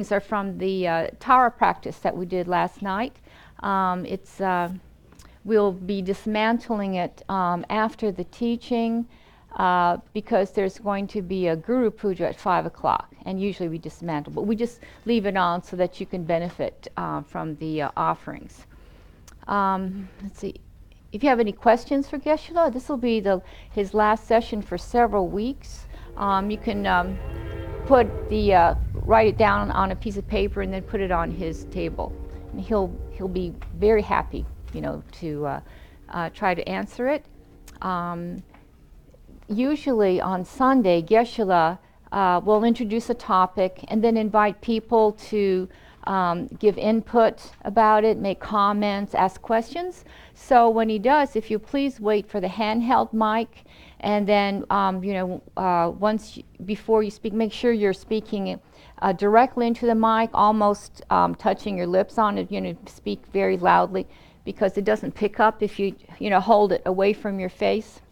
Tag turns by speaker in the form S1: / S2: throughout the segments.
S1: recordings are from the Tara practice that we did last night. We'll be dismantling it after the teaching because there's going to be a Guru Puja at 5 o'clock, and usually we dismantle, but we just leave it on so that you can benefit from the offerings. Let's see. If you have any questions for Geshe, this will be his last session for several weeks. You can write it down on a piece of paper and then put it on his table. And he'll be very happy, to try to answer it. Usually on Sunday, Geshe will introduce a topic and then invite people to give input about it, make comments, ask questions. So when he does, if you please wait for the handheld mic, and then before you speak, make sure you're speaking directly into the mic, almost touching your lips on it. Speak very loudly because it doesn't pick up if you hold it away from your face.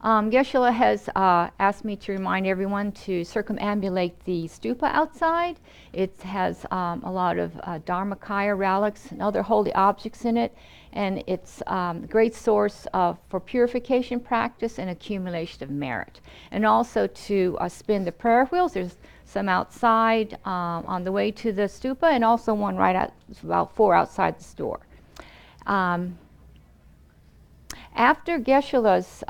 S1: Geshe has asked me to remind everyone to circumambulate the stupa outside. It has a lot of Dharmakaya relics and other holy objects in it, and it's a great source for purification practice and accumulation of merit. And also to spin the prayer wheels. There's some outside on the way to the stupa, and also one right out, about 4 outside the store. After Geshe-la's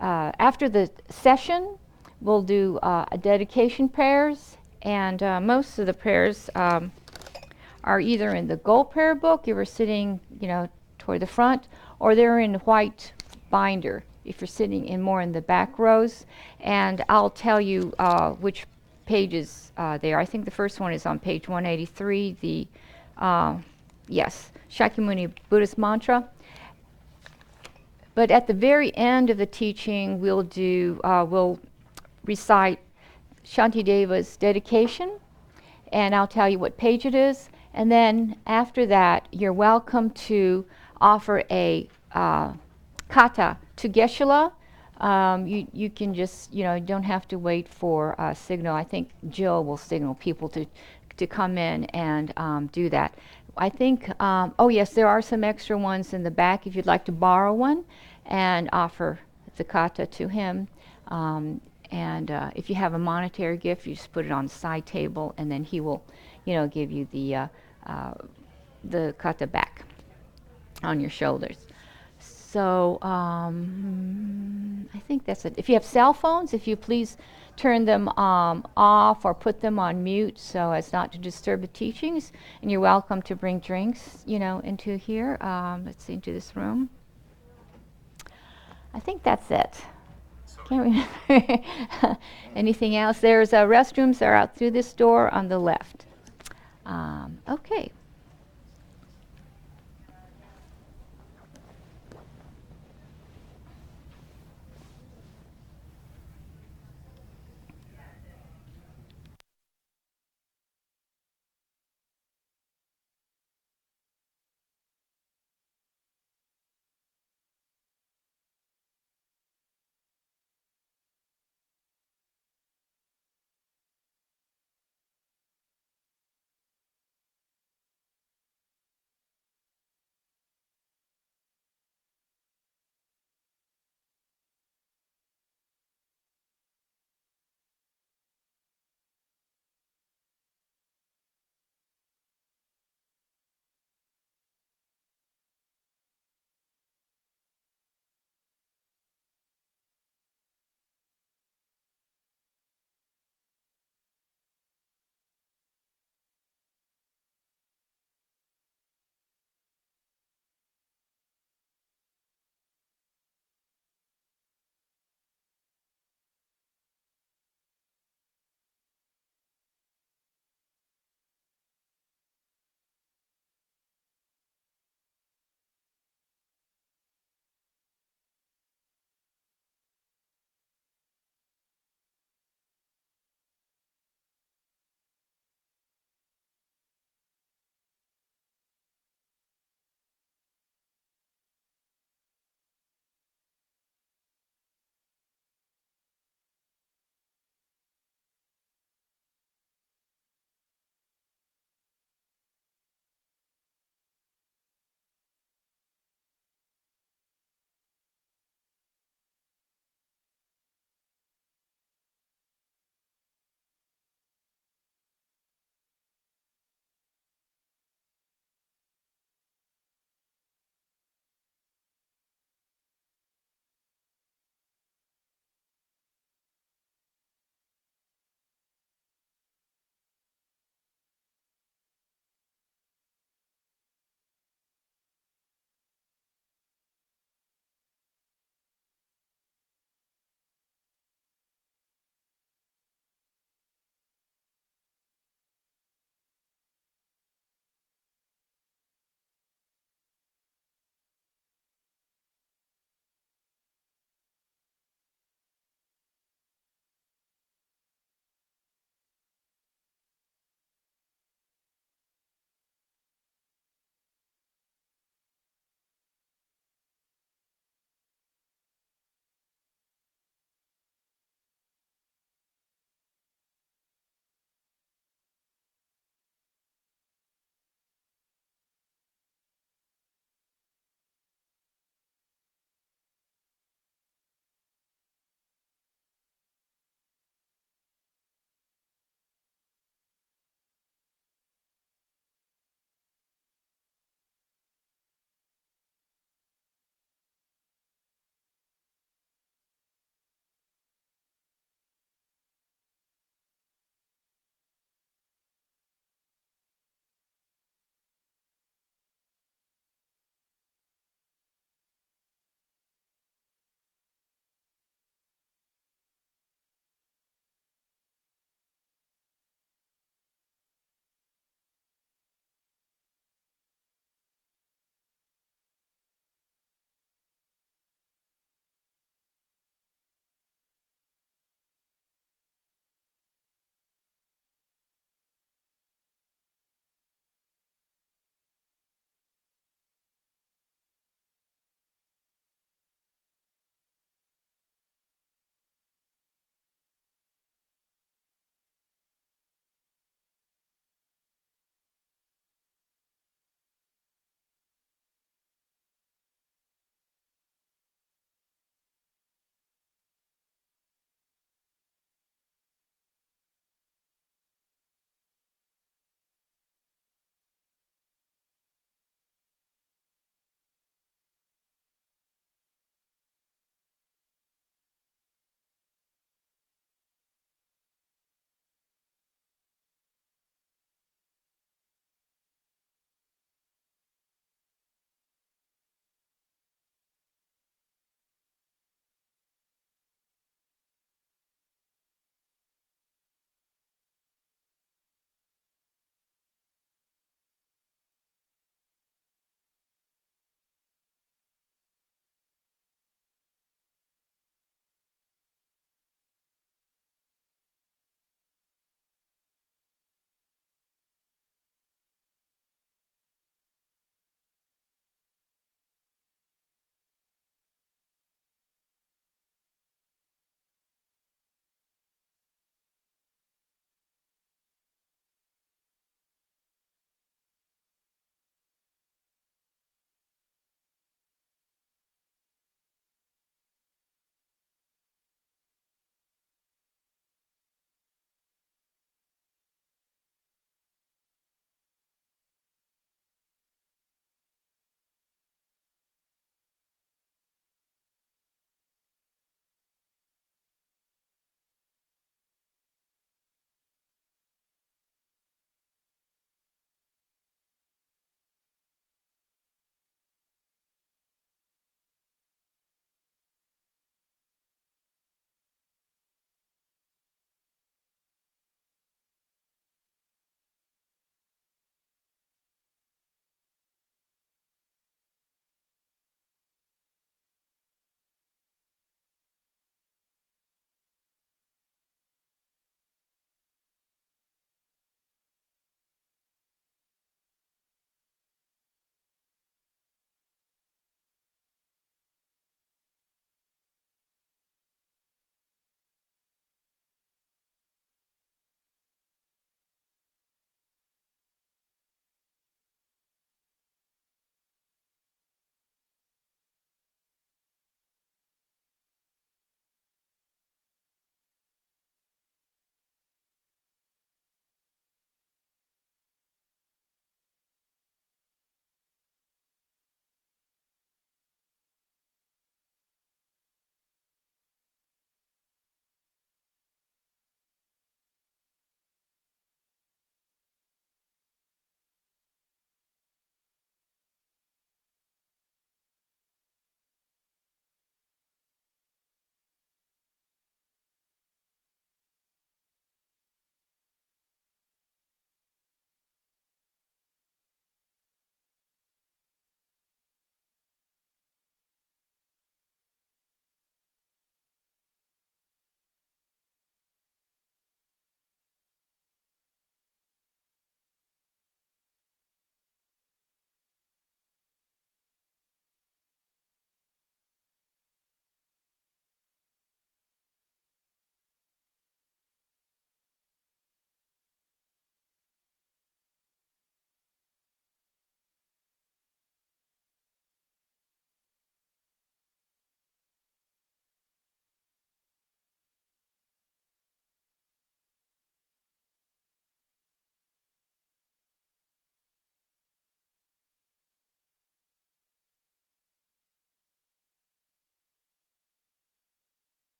S1: after the session, we'll do a dedication prayers, and most of the prayers are either in the gold prayer book if you're sitting, toward the front, or they're in white binder if you're sitting more in the back rows. And I'll tell you which pages they are. I think the first one is on page 183. Shakyamuni Buddhist mantra. But at the very end of the teaching, we'll recite Shantideva's dedication, and I'll tell you what page it is. And then after that, you're welcome to offer a kata to Geshe. You can just, don't have to wait for a signal. I think Jill will signal people to come in and do that. I think, oh yes, there are some extra ones in the back if you'd like to borrow one and offer the kata to him. And if you have a monetary gift, you just put it on the side table, and then he will, give you the kata back on your shoulders. So I think that's it. If you have cell phones, if you please turn them off or put them on mute so as not to disturb the teachings. And you're welcome to bring drinks, into here. Let's see, into this room. I think that's it. Can't remember anything else. There's restrooms that are out through this door on the left. Okay.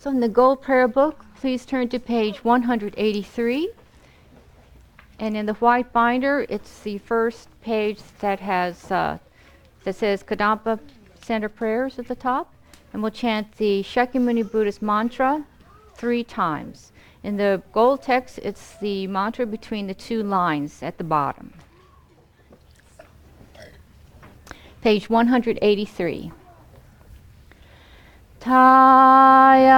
S1: So in the Gold Prayer Book, please turn to page 183. And in the white binder, it's the first page that has that says Kadampa Center Prayers at the top. And we'll chant the Shakyamuni Buddhist mantra 3 times. In the gold text, it's the mantra between the 2 lines at the bottom. Page 183. Taya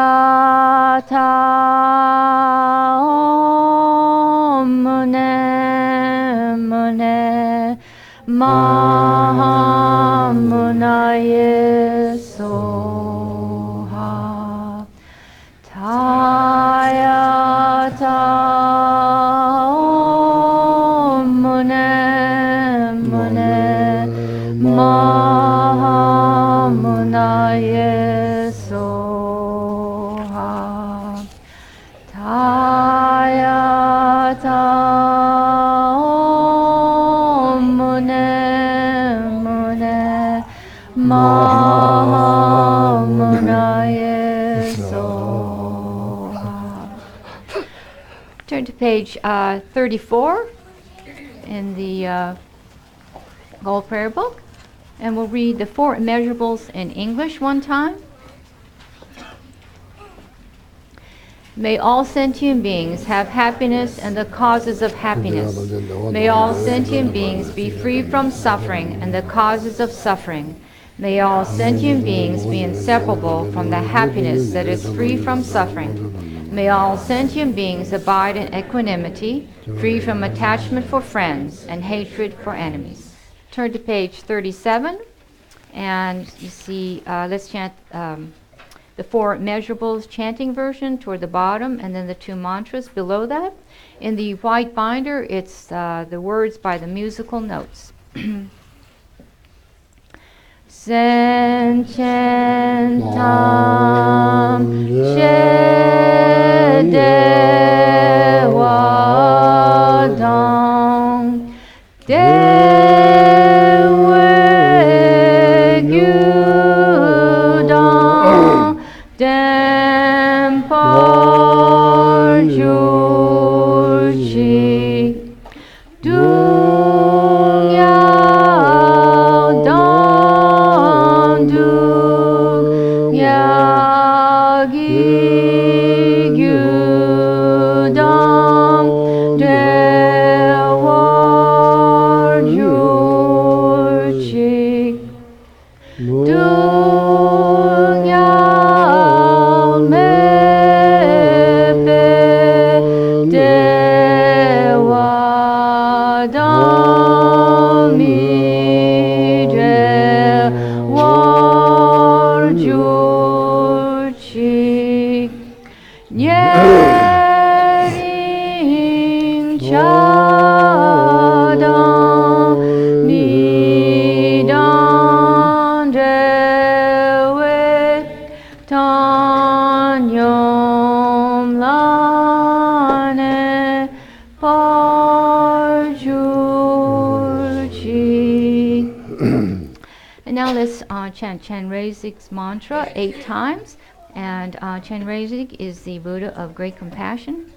S1: ta om mune mune ma munaye soha. Taya ta om mune mune ma munaye soha. Taya ta om mune mune ma munaye soha. Turn to page 34 in the Gold Prayer Book, and we'll read the 4 immeasurables in English one time. May all sentient beings have happiness and the causes of happiness. May all sentient beings be free from suffering and the causes of suffering. May all sentient beings be inseparable from the happiness that is free from suffering. May all sentient beings abide in equanimity, free from attachment for friends and hatred for enemies. Turn to page 37, and you see, let's chant the 4 measurables chanting version toward the bottom, and then the 2 mantras below that. In the white binder, it's the words by the musical notes. Sen chen tam she de wa dong de we gyu dong dem par ju chi dung yao dong dung yao gi gyu dong de war ju chi dung yao me pe de wa dong mi de war ju chi nyering cha dong ni dong de we tan yom lane par ju chi. And now let's chant Chenrezig's mantra 8 times. And Chenrezig is the Buddha of great compassion.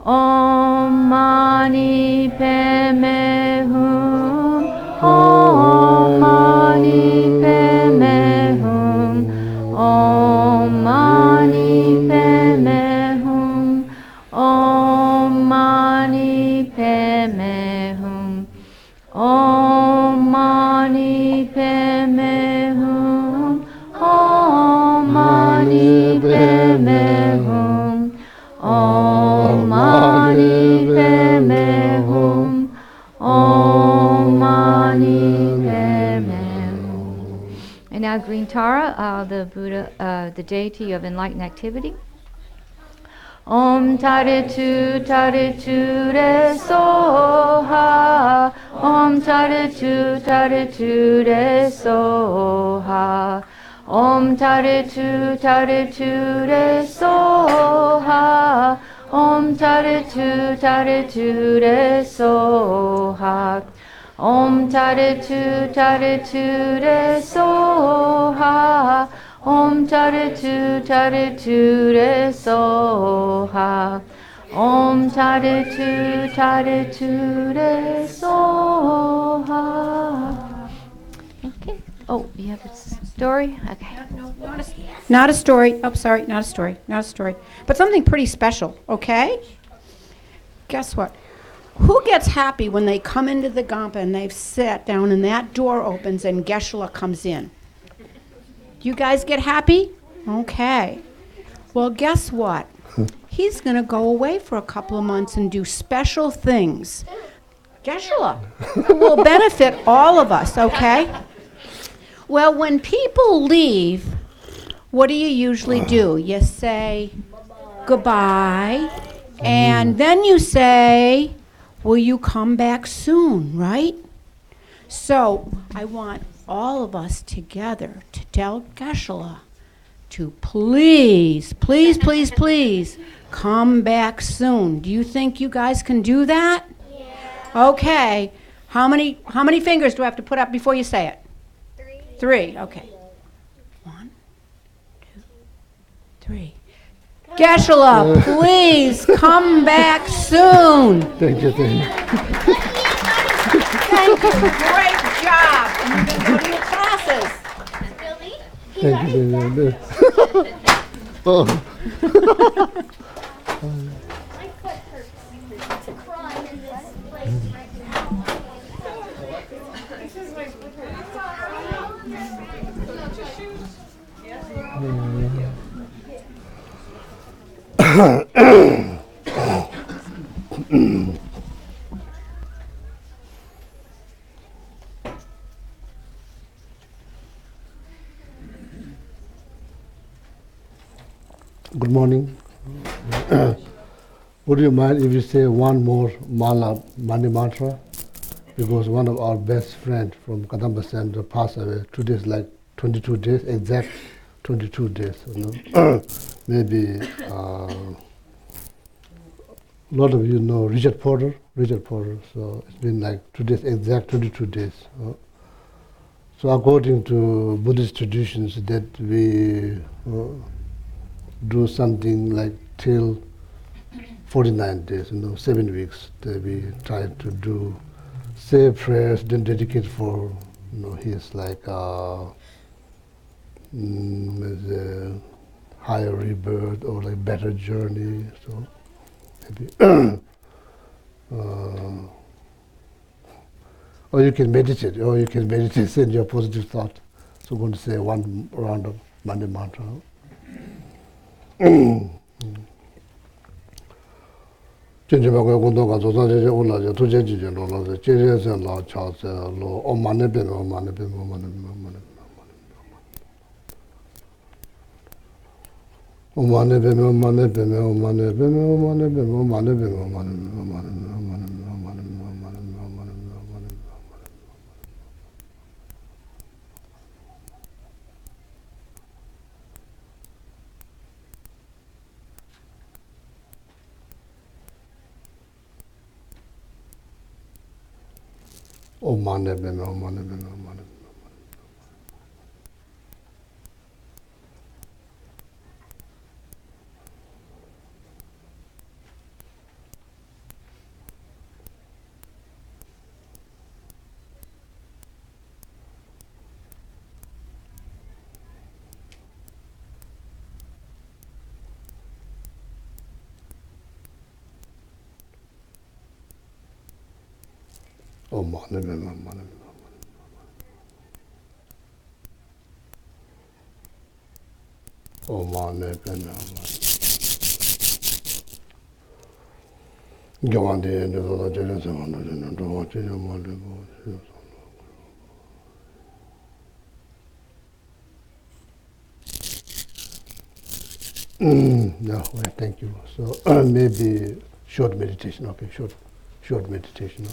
S1: Om mani padme hum. Om mani padme hum. Om mani padme hum. Om mani padme hum. Om mani padme hum. Om mani padme hum. Om mani padme hum. Om mani padme hum. And now Green Tara, the Buddha, the deity of enlightened activity. Om taritu taritu re soha. Om taritu taritu re soha. Om taritu taritu re soha. Om taritu taritu re soha. Om taritu taritu re soha. Om taritu re soha. Om taritu re soha. Okay. Oh, you have a story? Okay.
S2: Not a story. Oh, sorry, not a story. Not a story. But something pretty special, okay? Guess what? Who gets happy when they come into the Gampa and they've sat down and that door opens and Geshe comes in? You guys get happy? Okay. Well, guess what? He's going to go away for a couple of months and do special things. Geshe will benefit all of us, okay? Well, when people leave, what do you usually do? You say goodbye, and then you say, will you come back soon, right? So I want all of us together to tell Geshe to please, please, please, please come back soon. Do you think you guys can do that? Yeah. Okay. How many fingers do I have to put up before you say it? 3. Okay. 1, 2, 3. Geshe, please come back soon.
S3: Thank you.
S2: Thank you. Great job. And you can go to your classes.
S3: Thank you. Oh.
S4: My foot hurts. Crying in this place right now.
S3: Good morning. Would you mind if you say one more Mani mantra? Because one of our best friends from Kadampa Center passed away. Today is like 22 days, exact 22 days. You know? Maybe a lot of you know Richard Porter. So it's been like today's exact 22 days. So according to Buddhist traditions, that we do something like till 49 days, 7 weeks, that we try to do, say prayers, then dedicate for, his like the higher rebirth or like better journey. So maybe, or you can meditate, send your positive thought. So I'm going to say one round of Mani mantra. 진짜가 공동가 조사제 올라져 도제지제 올라져 제제서 나 차서 로 엄마네 변 Yeah, well, thank you. So maybe short meditation. Okay, short meditation.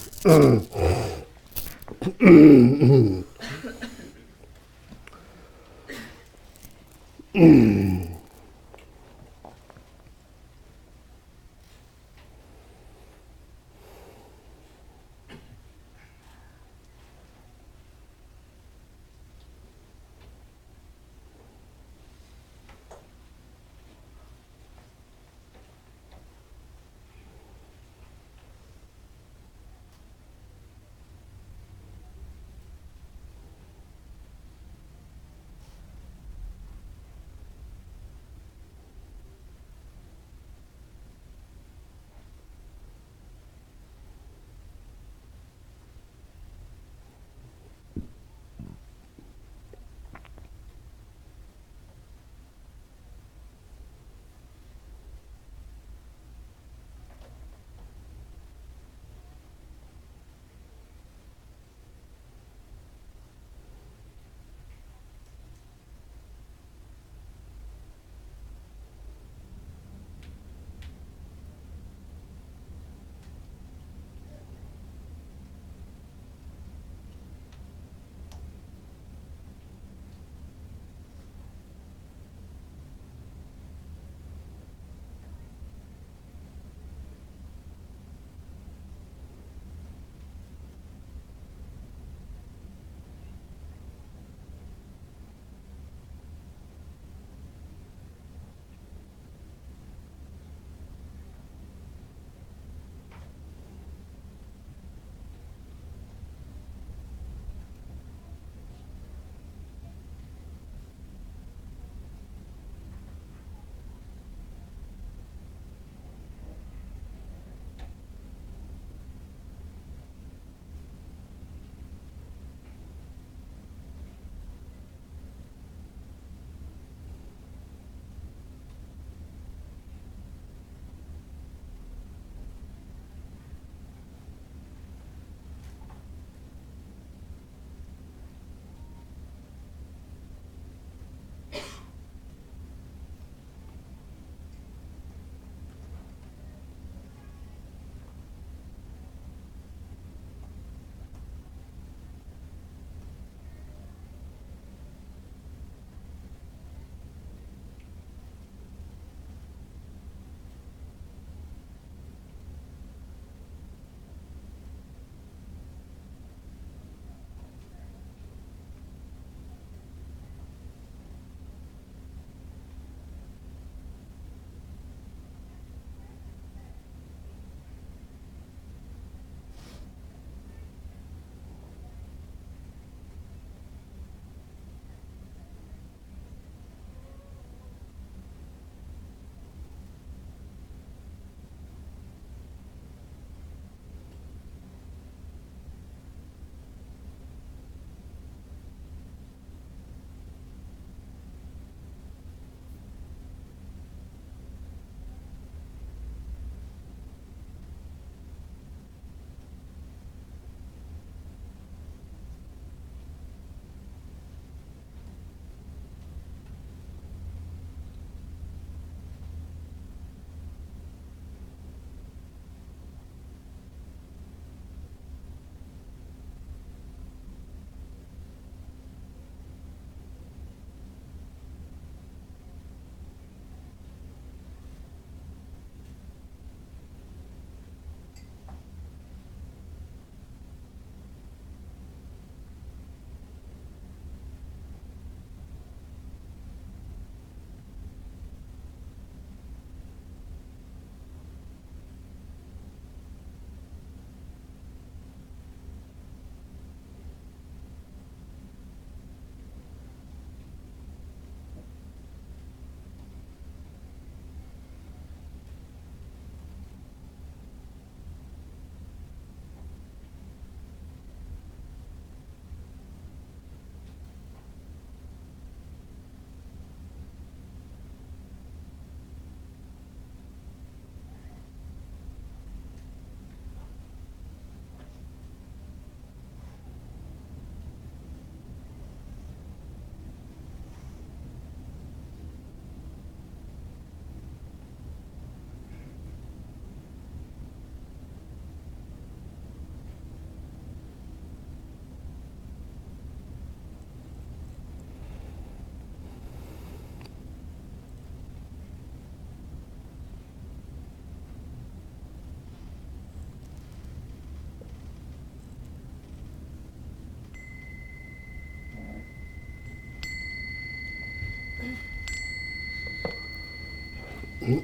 S3: Oh,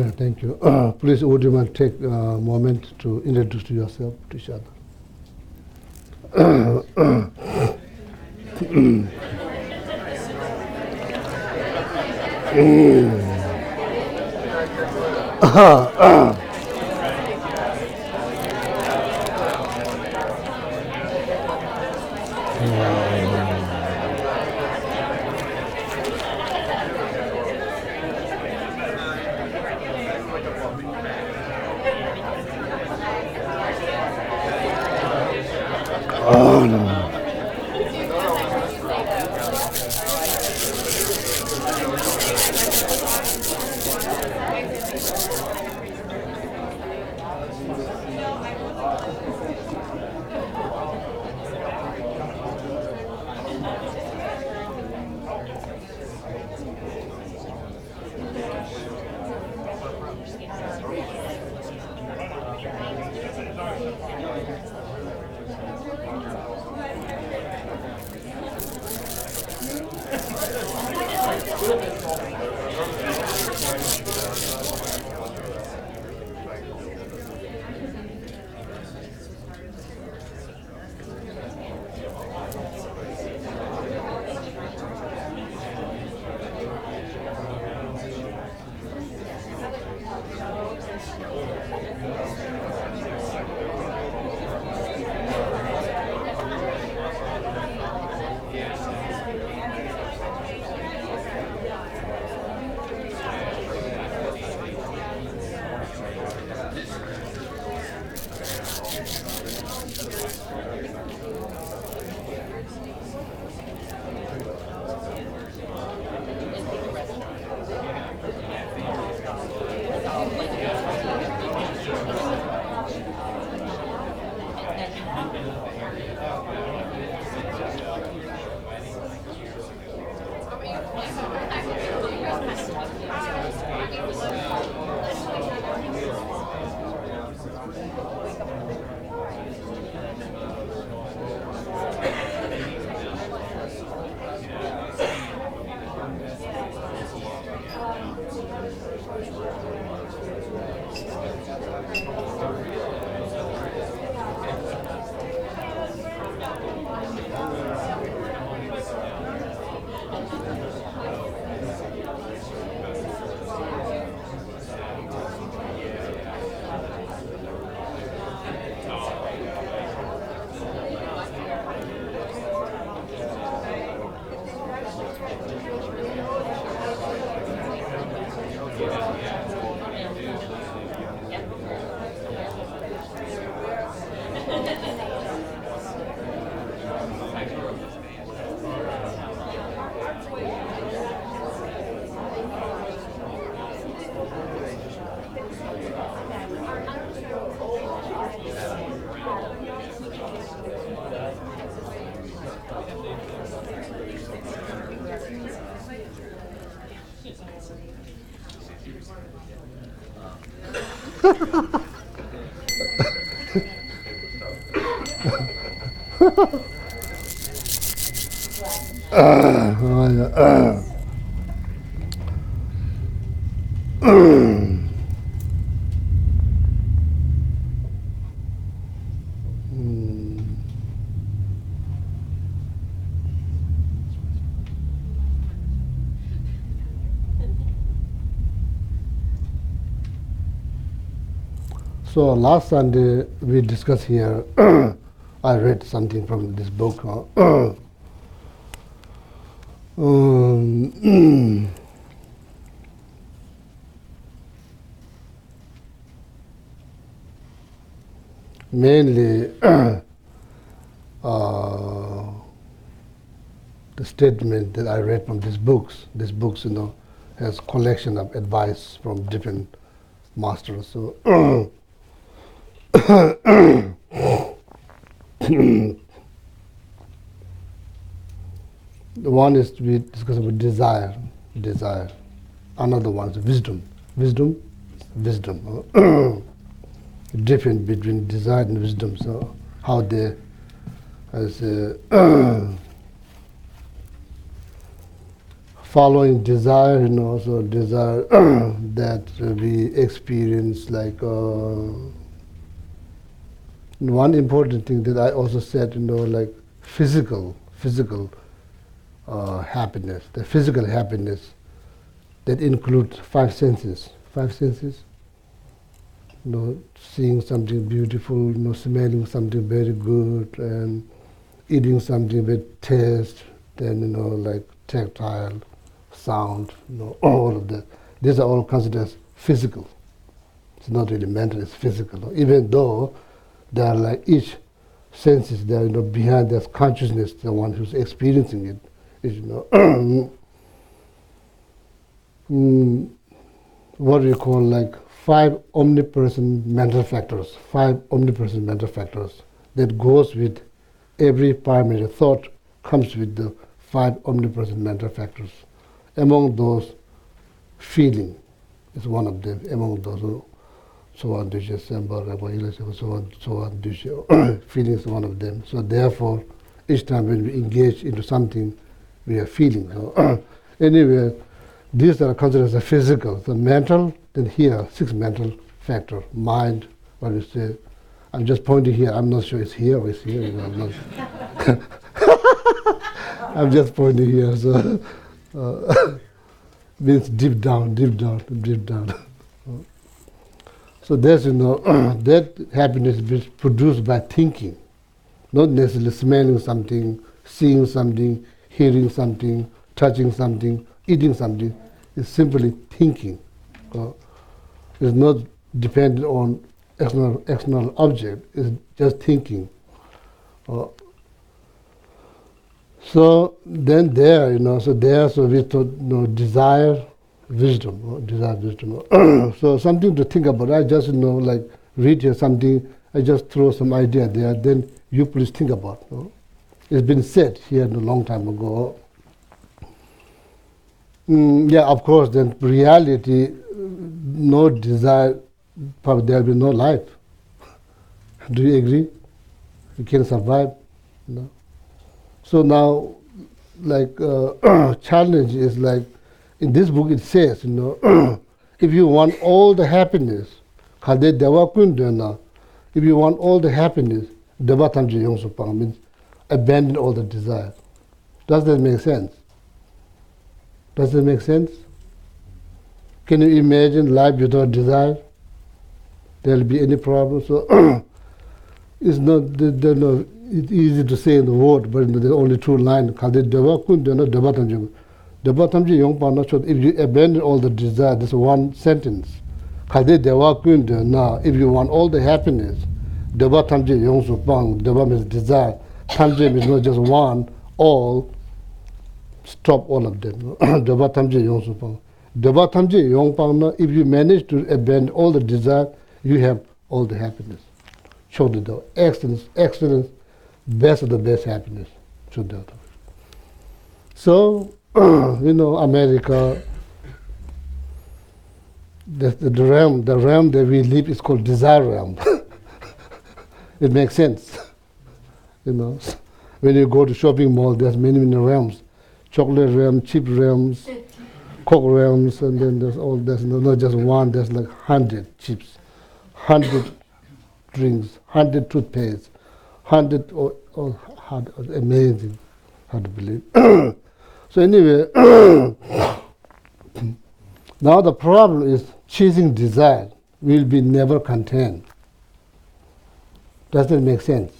S3: yeah, thank you. Please, would you mind take a moment to introduce yourself to each other? Oh, no. Oh, yeah. Mm. So last Sunday we discussed here. I read something from this book. Mainly the statement that I read from these books. These books, has collection of advice from different masters. So One is we discuss about desire, desire. Another one is wisdom, wisdom, wisdom. Difference between desire and wisdom. So how they, as following desire, so desire that we experience, like one important thing that I also said, like physical happiness, the physical happiness that includes five senses, seeing something beautiful, smelling something very good, and eating something with taste, then like tactile, sound, all of that. These are all considered as physical. It's not really mental, it's physical. Even though they are like each senses, they are behind that consciousness, the one who's experiencing it is what we call like five omnipresent mental factors that goes with every primary thought, comes with the five omnipresent mental factors. Among those, feeling is one of them. Among those, feeling is one of them. So therefore, each time when we engage into something, we are feeling. So anyway, these are considered as physical. So mental, then here, six mental factor. Mind, what you say. I'm just pointing here. I'm not sure it's here or it's here. I'm not I'm just pointing here. So means deep down. So there's, that happiness is produced by thinking, not necessarily smelling something, seeing something, hearing something, touching something, eating something. It's simply thinking. It's not dependent on external object. It's just thinking. So then there, so we thought, desire, wisdom. So something to think about. I just, like read here something, I just throw some idea there, then you please think about. It's been said here a long time ago. Yeah, of course, then reality, no desire, probably there will be no life. Do you agree? You can survive. So now, like, challenge is like, in this book it says, if you want all the happiness, if you want all the happiness, means abandon all the desire. Does that make sense? Does that make sense? Can you imagine life without desire? There'll be any problem? So it's not, it's easy to say in the word, but there's only two lines. If you abandon all the desire, that's one sentence. If you want all the happiness, deva means desire. Tamje means not just one, all. Stop all of them. If you manage to abandon all the desire, you have all the happiness. Show the excellence, best of the best happiness. So, America, the realm that we live is called desire realm. It makes sense. When you go to shopping mall, there's many realms. Chocolate realm, chip realms, Coke realms, and then there's not just one, there's like 100 chips, 100 drinks, 100 toothpaste, 100, amazing, hard to believe. So anyway, now the problem is chasing desire will be never content. Does that make sense?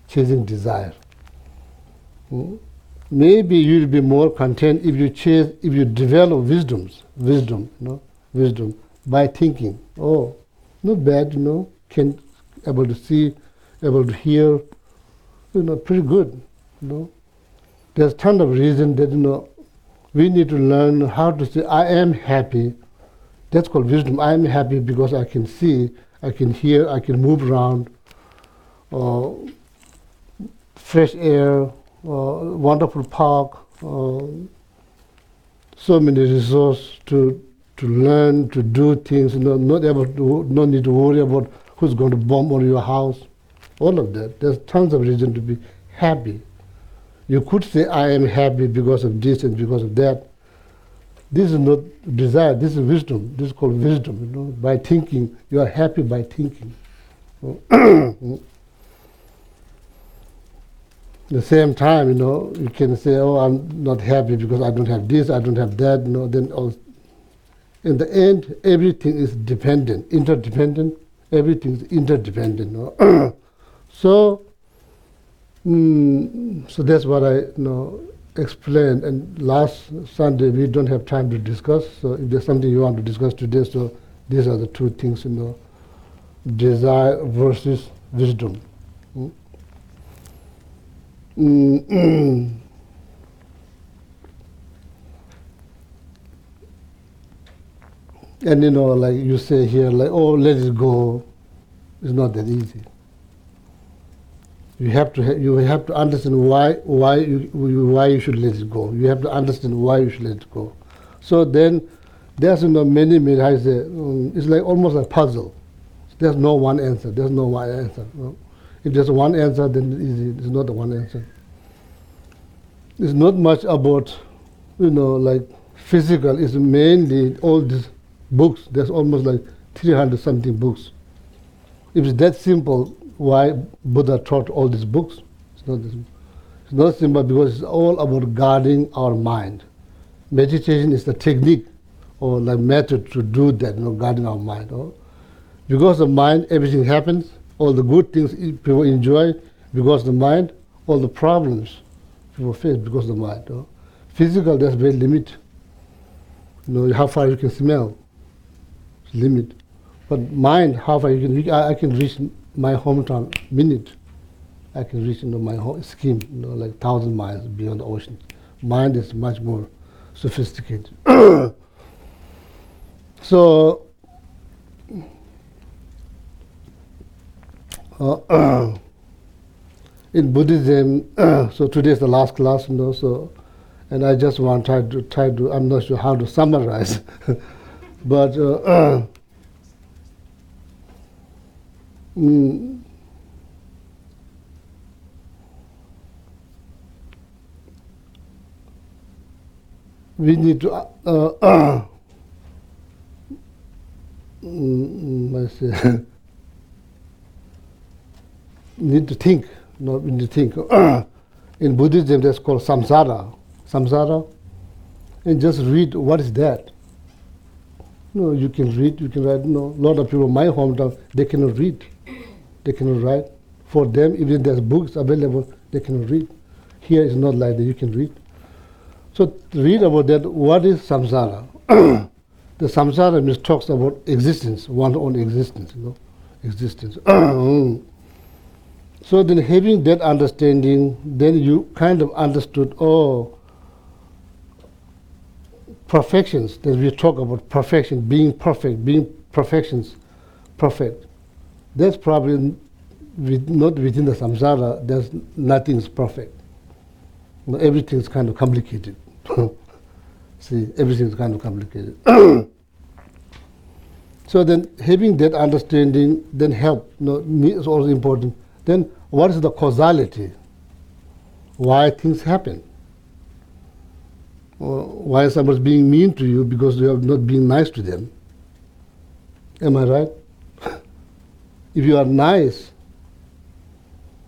S3: Chasing desire. Maybe you'll be more content if you develop wisdom by thinking. Oh, not bad, can able to see, able to hear, pretty good, There's a ton of reason that, we need to learn how to say, I am happy. That's called wisdom. I am happy because I can see, I can hear, I can move around, fresh air, wonderful park, so many resources to learn, to do things, no need to worry about who's going to bomb on your house, all of that. There's tons of reason to be happy. You could say, I am happy because of this and because of that. This is not desire, this is wisdom. This is called wisdom, By thinking, you are happy by thinking. At the same time, you can say, oh, I'm not happy because I don't have this, I don't have that, then in the end, everything is dependent, interdependent, everything is interdependent. So that's what I explained. And last Sunday, we don't have time to discuss. So if there's something you want to discuss today, so these are the two things, desire versus wisdom. And like you say here, like, oh, let it go. It's not that easy. You have to understand why you should let it go. You have to understand why you should let it go. So then, there's many. I say it's like almost a puzzle. There's no one answer. There's no one answer. If there's one answer, then it's easy. It's not the one answer. It's not much about, like physical. It's mainly all these books. There's almost like 300 something books. If it's that simple, why Buddha taught all these books? It's not simple because it's all about guarding our mind. Meditation is the technique or like method to do that, guarding our mind. Because of mind, everything happens. All the good things people enjoy because of the mind. All the problems people face because of the mind. Physical, there's very limit. How far you can smell, limit. But mind, how far you can reach, I can reach my hometown minute. I can reach my home scheme, like 1,000 miles beyond the ocean. Mind is much more sophisticated. So, in Buddhism, so today is the last class, and I just want to try to, I'm not sure how to summarize, but we need to I say, need to think. We need to think. In Buddhism, that's called samsara. Samsara, and just read what is that. You can read, you can write. A lot of people in my hometown, they cannot read, they cannot write. For them, even there's books available, they cannot read. Here it's not like that. You can read. So read about that. What is samsara? The samsara means talks about existence, one's own existence. Existence. So then, having that understanding, then you kind of understood. Perfections, that we talk about perfection, being perfect, being perfections, perfect. That's probably not within the samsara, there's nothing's perfect. Everything's kind of complicated. See, everything's kind of complicated. So then having that understanding then help, is also important. Then what is the causality? Why things happen? Why someone's being mean to you because you are not being nice to them? Am I right? If you are nice,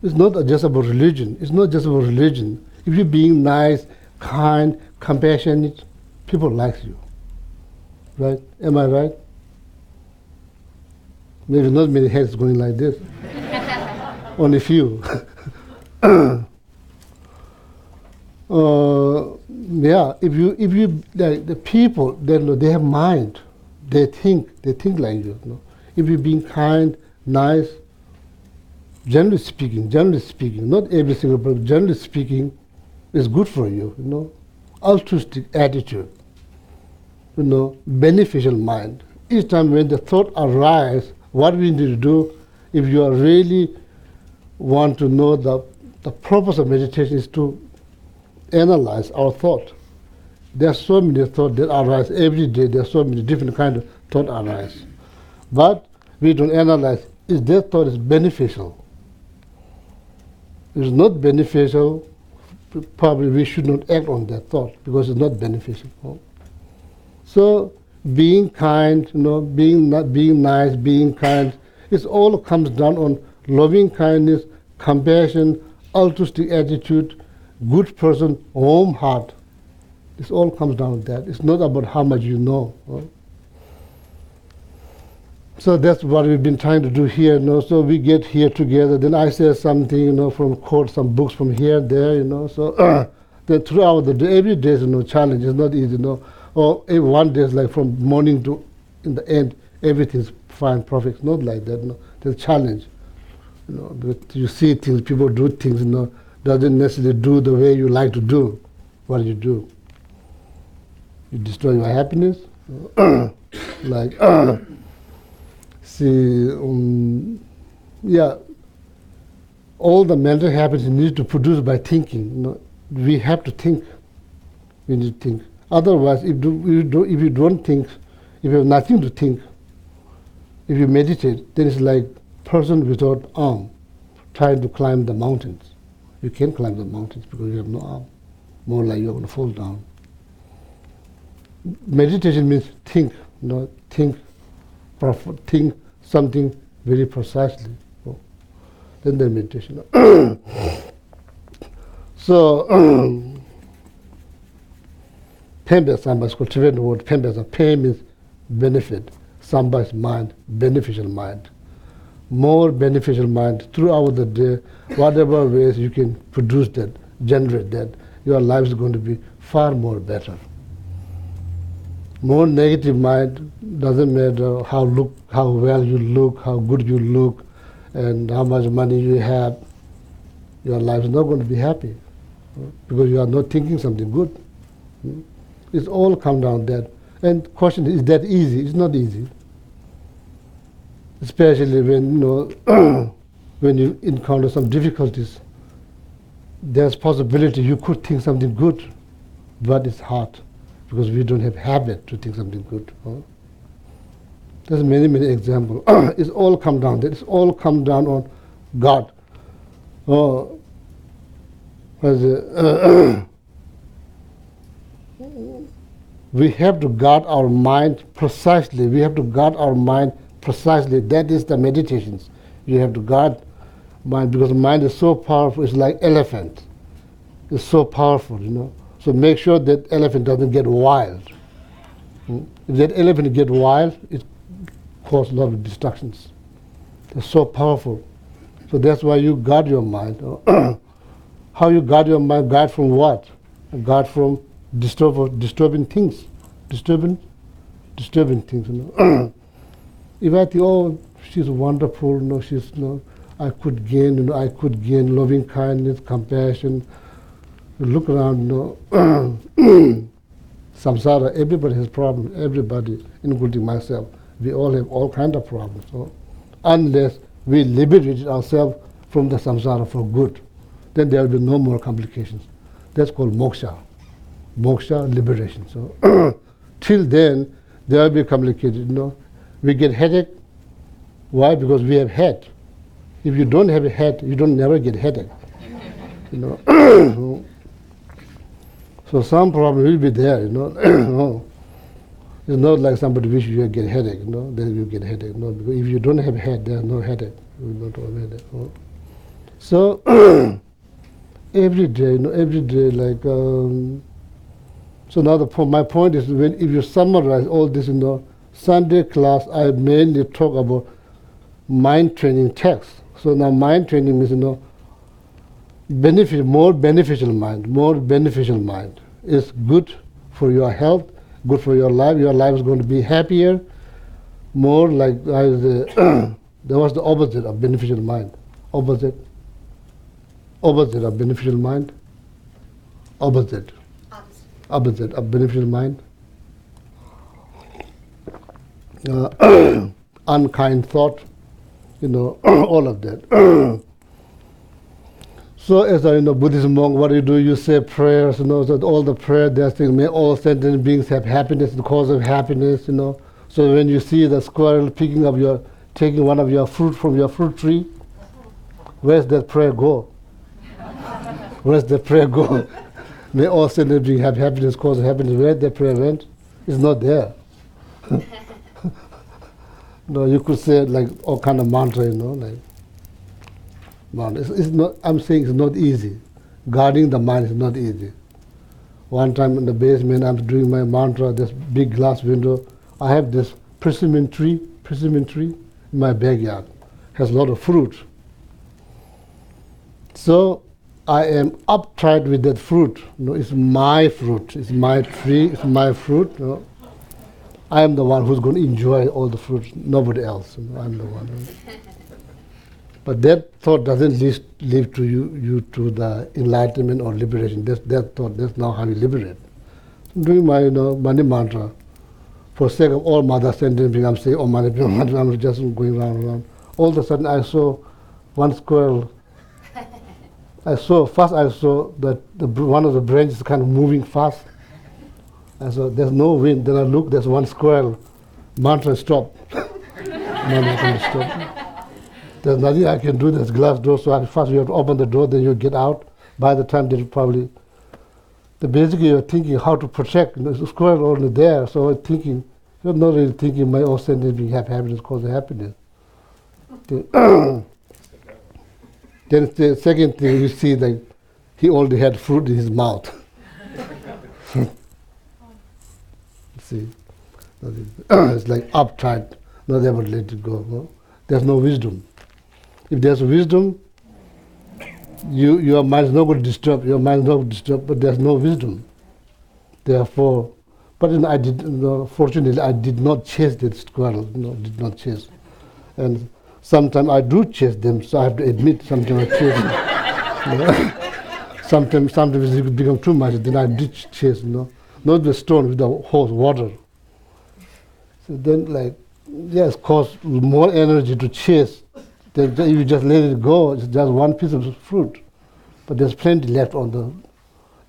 S3: it's not just about religion. It's not just about religion. If you're being nice, kind, compassionate, people like you. Right? Am I right? Maybe not many heads going like this. Only few. Yeah, if you like the people, they have mind, they think like you. If you're being kind, nice, generally speaking, not every single person, generally speaking, is good for you. Altruistic attitude, beneficial mind. Each time when the thought arises, what we need to do, if you are really want to know the purpose of meditation is to analyze our thought. There are so many thoughts that arise every day. There are so many different kind of thought arise. But we don't analyze, is that thought is beneficial? If it's not beneficial, probably we should not act on that thought because it's not beneficial. So being kind, being nice, being kind, it all comes down on loving kindness, compassion, altruistic attitude, good person, warm heart. This all comes down to that. It's not about how much you know. So that's what we've been trying to do here. So we get here together. Then I say something, from quote some books from here, there. So then throughout the day, every day is challenge. It's not easy. Or one day is like from morning to in the end, everything's fine, perfect. Not like that. There's a challenge. But you see things, people do things. Doesn't necessarily do the way you like to do. What do? You destroy your happiness. Like. See, all the mental habits need to produce by thinking. We have to think. We need to think. Otherwise, if you don't think, if you have nothing to think, if you meditate, then it's like person without arm trying to climb the mountains. You can't climb the mountains because you have no arm. More like you're going to fall down. Meditation means think. Think something very precisely. Then the meditation. So, Pembe Samba is called Tibetan word. Pembe, Pem means benefit. Samba is mind, beneficial mind. More beneficial mind throughout the day, whatever ways you can produce that, generate that, your life is going to be far more better. More negative mind, doesn't matter how well you look, how good you look, and how much money you have, your life is not going to be happy because you are not thinking something good. It's all come down that. And the question is that easy? It's not easy. Especially when when you encounter some difficulties, there's possibility you could think something good, but it's hard. Because we don't have habit to think something good. There's many examples. It's all come down. It's all come down on God. We have to guard our mind precisely. We have to guard our mind precisely. That is the meditations. You have to guard mind because the mind is so powerful. It's like elephant. It's so powerful, So make sure that elephant doesn't get wild. If that elephant gets wild, it causes a lot of distractions. It's so powerful. So that's why you guard your mind. How you guard your mind? Guard from what? Guard from disturbing things. Disturbing things. If I think, she's wonderful, she's I could gain loving kindness, compassion. Look around, samsara, everybody has problems, everybody, including myself. We all have all kinds of problems. Unless we liberate ourselves from the samsara for good, then there will be no more complications. That's called moksha. Moksha, liberation. So till then, there will be complicated. We get headache. Why? Because we have head. If you don't have a head, you don't never get headache. So some problem will be there, It's not like somebody wish you get headache, then you get headache. Because if you don't have head, there's no headache. You don't have headache. So every day, like. So now my point is, if you summarize all this, Sunday class, I mainly talk about mind training text. So now mind training means, more beneficial mind is good for your health, good for your life. Your life is going to be happier, more like there was the opposite of beneficial mind. Opposite of beneficial mind. Opposite of beneficial mind. Unkind thought, all of that. So as a Buddhist monk, what do? You say prayers, so all the prayer they're saying, may all sentient beings have happiness, the cause of happiness, So when you see the squirrel taking one of your fruit from your fruit tree, where's that prayer go? Where's the prayer go? May all sentient beings have happiness, cause of happiness. Where that prayer went? It's not there. No, you could say like all kind of mantra, like. It's not. I'm saying it's not easy. Guarding the mind is not easy. One time in the basement, I'm doing my mantra. This big glass window. I have this persimmon tree in my backyard. Has a lot of fruit. So I am uptight with that fruit. It's my fruit. It's my tree. It's my fruit. I am the one who's going to enjoy all the fruit. Nobody else. I'm the one. But that thought doesn't lead to you to the enlightenment or liberation. That thought, that's not how you liberate. I'm doing my money mantra. For sake of all mother sentient beings, I'm saying, oh money, I'm just going round and round. All of a sudden I saw one squirrel. First I saw that one of the branches kind of moving fast. I saw there's no wind. Then I looked, there's one squirrel. Mantra stopped. Mantra stopped. There's nothing I can do. There's glass door, so first you have to open the door, then you get out. By the time they'll probably, basically you're thinking how to protect. The squirrel only there, so you're thinking, you're not really thinking my own sentient being have happiness, cause happiness. Then the second thing you see that he already had fruit in his mouth. See, it's like uptight, not able to let it go. No? There's no wisdom. If there's wisdom, your mind is not going to disturb. Your mind is not going to disturb, but there's no wisdom. Therefore, but fortunately, I did not chase that squirrel. Did not chase. And sometimes I do chase them, so I have to admit sometimes I chase them. Sometimes it becomes too much. Then I did chase. Not the stone with the hose water. So then, it costs more energy to chase. If you just let it go, it's just one piece of fruit. But there's plenty left on the.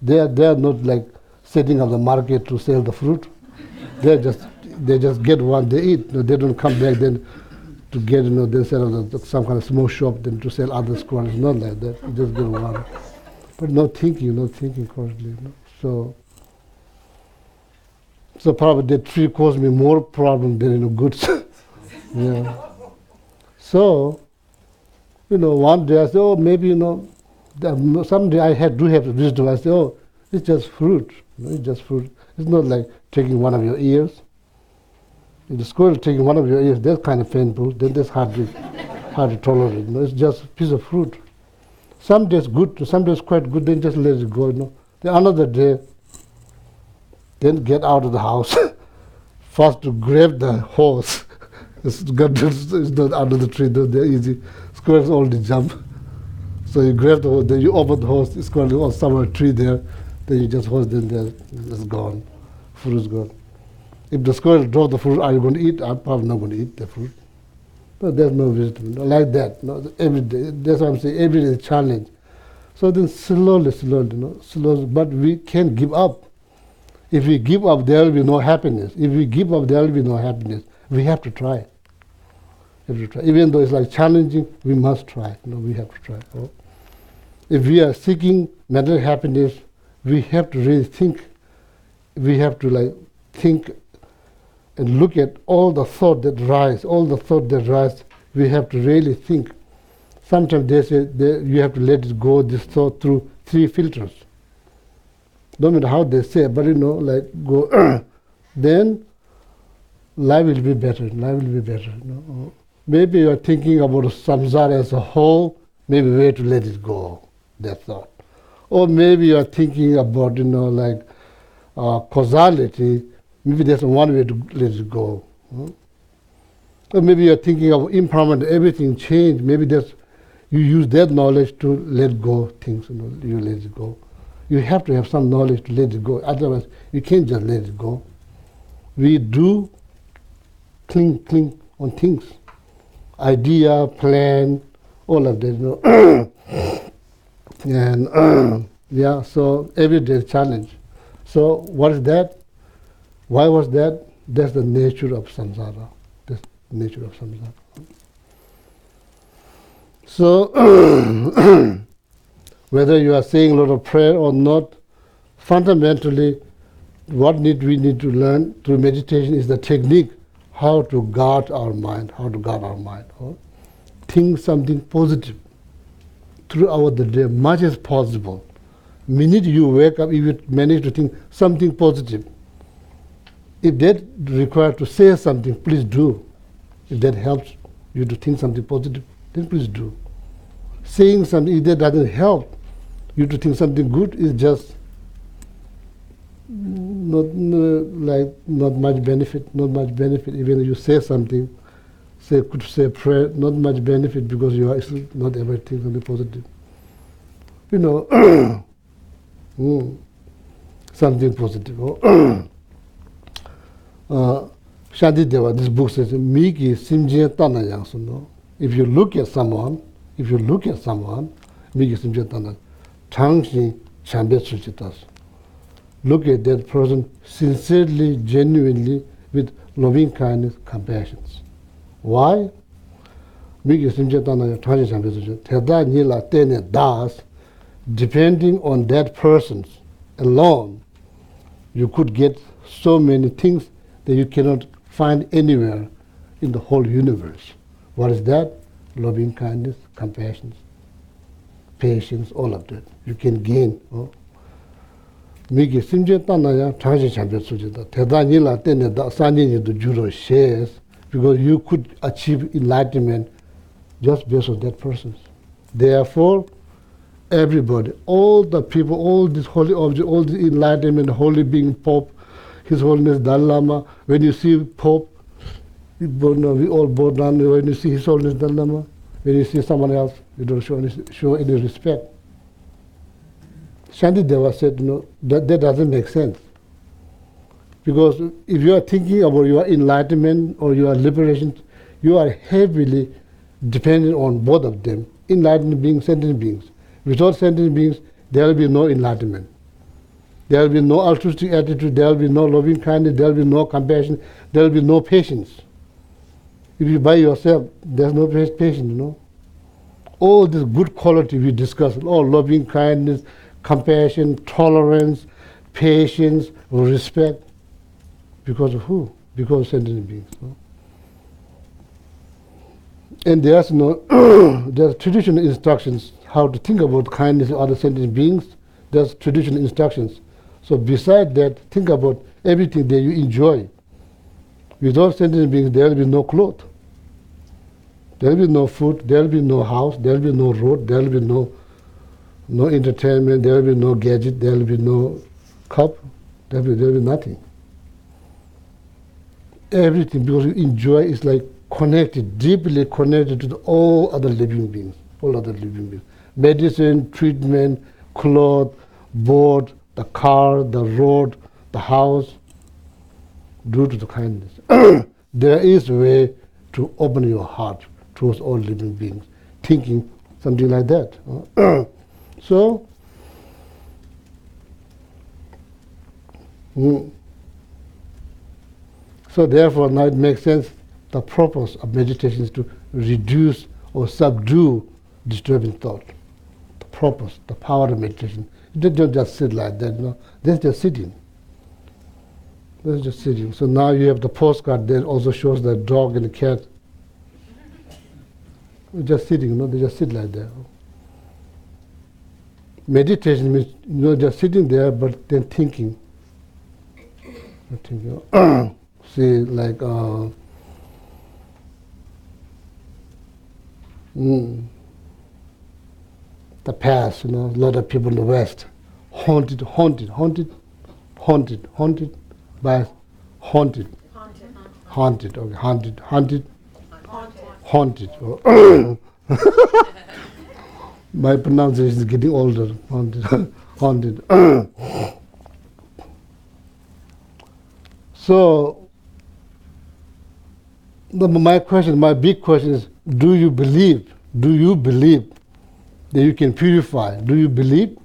S3: They are not like setting up the market to sell the fruit. They just get one, they eat. They don't come back then to get they sell some kind of small shop then to sell other squirrels. Not like that. You just get one. But not thinking correctly. So probably that tree caused me more problem than goods. Yeah. So, one day I said, oh, maybe, someday I do have wisdom. I said, oh, it's just fruit. It's just fruit. It's not like taking one of your ears. If the squirrel taking one of your ears, that's kind of painful. Then that's hard to tolerate. It's just a piece of fruit. Some days good, some days quite good, then just let it go. Then another day, then get out of the house. First to grab the hose. It's not under the tree, they're easy. Squirrels already jump. So you grab the hose, then you open the hose, squirrel on somewhere tree there, then you just hose, then it's gone. Fruit is gone. If the squirrel drop the fruit, are you going to eat? I'm probably not going to eat the fruit. But there's no wisdom. Like that. Every day. That's what I'm saying. Every day is a challenge. So then slowly, but we can't give up. If we give up, there will be no happiness. If we give up, there will be no happiness. We have to try. Even though it's challenging, we must try. We have to try. If we are seeking mental happiness, we have to really think. We have to think and look at all the thought that rise. We have to really think. Sometimes they say you have to let it go, this thought, through 3 filters. No matter how they say, but go, then life will be better. Maybe you are thinking about samsara as a whole, maybe where to let it go, that thought. Or maybe you are thinking about, causality, maybe there's one way to let it go. Or maybe you are thinking of impermanent, everything changed, maybe you use that knowledge to let go things, you let it go. You have to have some knowledge to let it go. Otherwise, you can't just let it go. We do cling on things. Idea, plan, all of that. And yeah, so every day challenge. So what is that? Why was that? That's the nature of samsara. That's the nature of samsara. So whether you are saying a lot of prayer or not, fundamentally, what we need to learn through meditation is the technique, how to guard our mind, or think something positive throughout the day, much as possible. Minute you wake up, if you manage to think something positive, if that requires to say something, please do. If that helps you to think something positive, then please do. Saying something, if that doesn't help you to think something good, is just not much benefit. Even if you say something, say prayer, not much benefit, because you are still not ever thinking something positive. You know, something positive. Shanti Deva, this book says, Miki Simjia Tana Yangsuno. If you look at someone, Miki Simjia Tana, Tangshi Chambe Suchitas. Look at that person sincerely, genuinely, with loving kindness, compassion. Why? Miki Simjia Tana, Tangshi Chambe Suchitas. Teda Nila Tene Das, depending on that person alone, you could get so many things that you cannot find anywhere in the whole universe. What is that? Loving kindness, compassion, patience, all of that. You can gain. Miki simje tanaya chanshi chambe sujita. Teda nila tene da sani ni do juro shares, because you could achieve enlightenment just based on that person. Therefore, everybody, all the people, all these holy objects, all the enlightenment, holy being, Pope, His Holiness Dalai Lama, when you see Pope, we all bow down. When you see His Holiness Dalai Lama, when you see someone else, you don't show any respect. Shanti Deva said, that doesn't make sense. Because if you are thinking about your enlightenment or your liberation, you are heavily dependent on both of them, enlightened beings, sentient beings. Without sentient beings, there will be no enlightenment. There will be no altruistic attitude, there will be no loving kindness, there will be no compassion, there will be no patience. If you by yourself, there's no patience, All this good quality we discussed, all loving kindness, compassion, tolerance, patience, respect, because of who? Because of sentient beings. And there's there's traditional instructions how to think about kindness of other sentient beings. There's traditional instructions. So besides that, think about everything that you enjoy. Without sentient beings, there will be no clothes. There will be no food, there will be no house, there will be no road, there will be no entertainment, there will be no gadget, there will be no cup, there will be nothing. Everything, because you enjoy, is like connected, deeply connected to all other living beings, Medicine, treatment, clothes, board, the car, the road, the house, due to the kindness. There is a way to open your heart towards all living beings, thinking something like that. So, therefore now it makes sense, the purpose of meditation is to reduce or subdue disturbing thought. The purpose, the power of meditation. You don't just sit like that, That's just sitting. That's just sitting. So now you have the postcard that also shows the dog and the cat. Just sitting, they just sit like that. Meditation means just sitting there, but then thinking. See, like the past, a lot of people in the West, haunted by haunted. My pronunciation is getting older. Haunted. So, my big question is, do you believe that you can purify. Do you believe?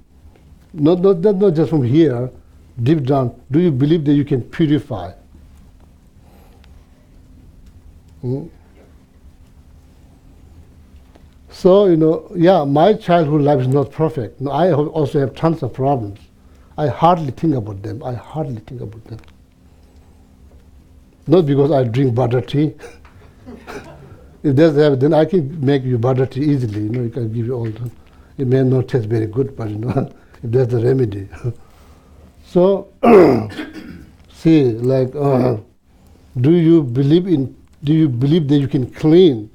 S3: Not just from here, deep down. Do you believe that you can purify? Hmm? So, yeah, my childhood life is not perfect. No, I also have tons of problems. I hardly think about them. Not because I drink butter tea. If there's that, then I can make you butter tea easily. You can give you all the, it may not taste very good, but if that's the remedy. So, see, like, do you believe that you can clean?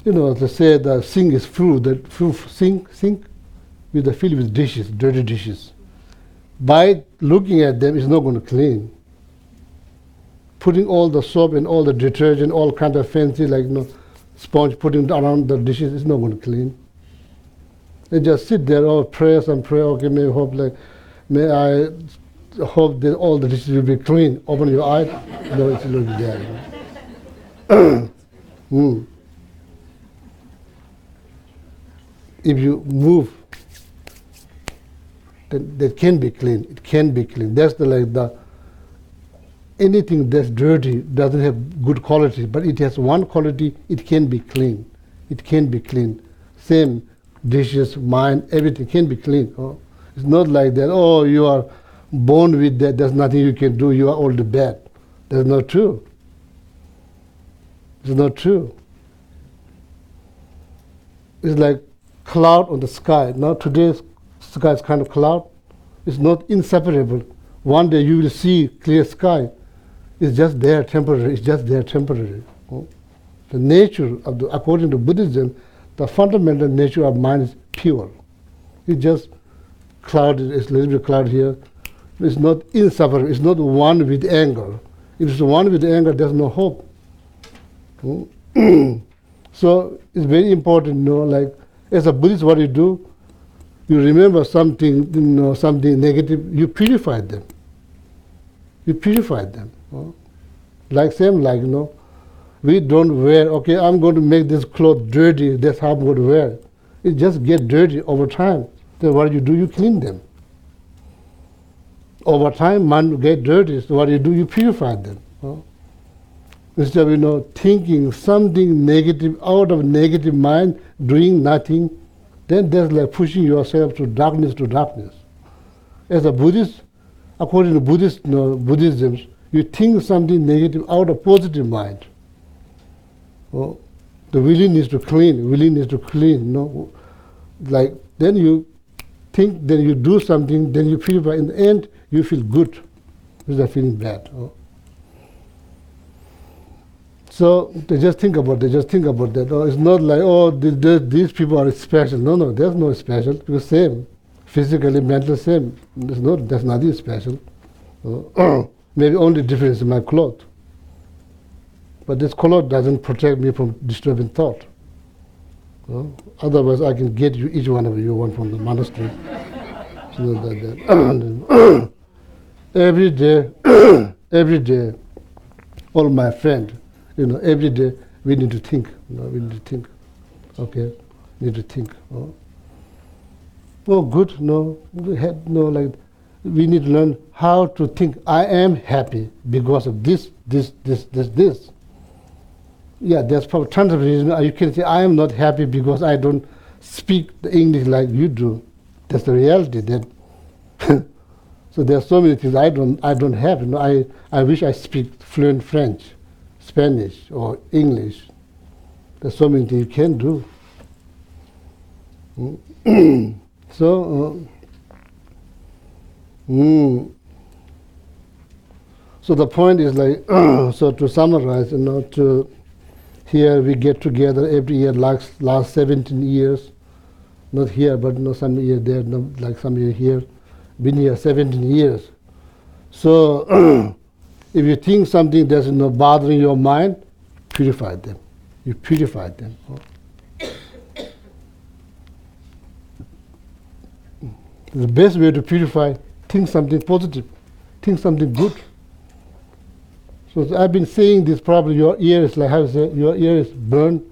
S3: They say the sink is full, sink with the filled with dishes, dirty dishes. By looking at them, it's not going to clean. Putting all the soap and all the detergent, all kind of fancy sponge, putting it around the dishes, it's not going to clean. They just sit there, pray some prayer. Okay, may I hope that all the dishes will be clean. Open your eyes, no, it's not there. If you move, then that can be clean. It can be clean. That's anything that's dirty doesn't have good quality, but it has one quality. It can be clean. It can be clean. Same dishes, mind, everything can be clean. It's not like that. Oh, you are born with that. There's nothing you can do. You are all the bad. That's not true. It's not true. It's like cloud on the sky. Now today's sky is kind of cloud. It's not inseparable. One day you will see clear sky. It's just there temporary. It's just there temporary. The nature of according to Buddhism, the fundamental nature of mind is pure. It's just clouded. It's a little bit cloud here. It's not inseparable. It's not one with anger. If it's one with anger, there's no hope. So it's very important, like as a Buddhist, what you do, you remember something, something negative, you purify them. You purify them. We don't wear, okay, I'm going to make this cloth dirty, that's how I'm going to wear it. It just gets dirty over time. Then what do? You clean them. Over time, mind get dirty, so what do? You purify them. Instead of, thinking something negative out of negative mind, doing nothing, then that's like pushing yourself to darkness. As a Buddhist, according to Buddhism, you think something negative out of positive mind. The willingness to clean, like then you think, then you do something, then you purify. In the end, you feel good instead of feeling bad. So they just think about that. It's not like, these people are special. No, there's no special. Because same, physically, mentally same. There's nothing special. Maybe only difference in my clothes. But this cloth doesn't protect me from disturbing thought. Otherwise, I can get you, each one of you, one from the monastery. Every day, all my friends, every day we need to think. Okay, need to think. Good. We need to learn how to think. I am happy because of this. Yeah, there's probably tons of reasons. You can say I am not happy because I don't speak the English like you do. That's the reality. So there are so many things I don't have. I wish I speak fluent French, Spanish, or English. There's so many things you can do. So the point is so to summarize, here we get together every year, last 17 years, not here, but some year there, some year here, been here 17 years. So if you think something that's bothering your mind, purify them. You purify them. The best way to purify, think something positive, think something good. So I've been saying this, probably your ear is your ear is burned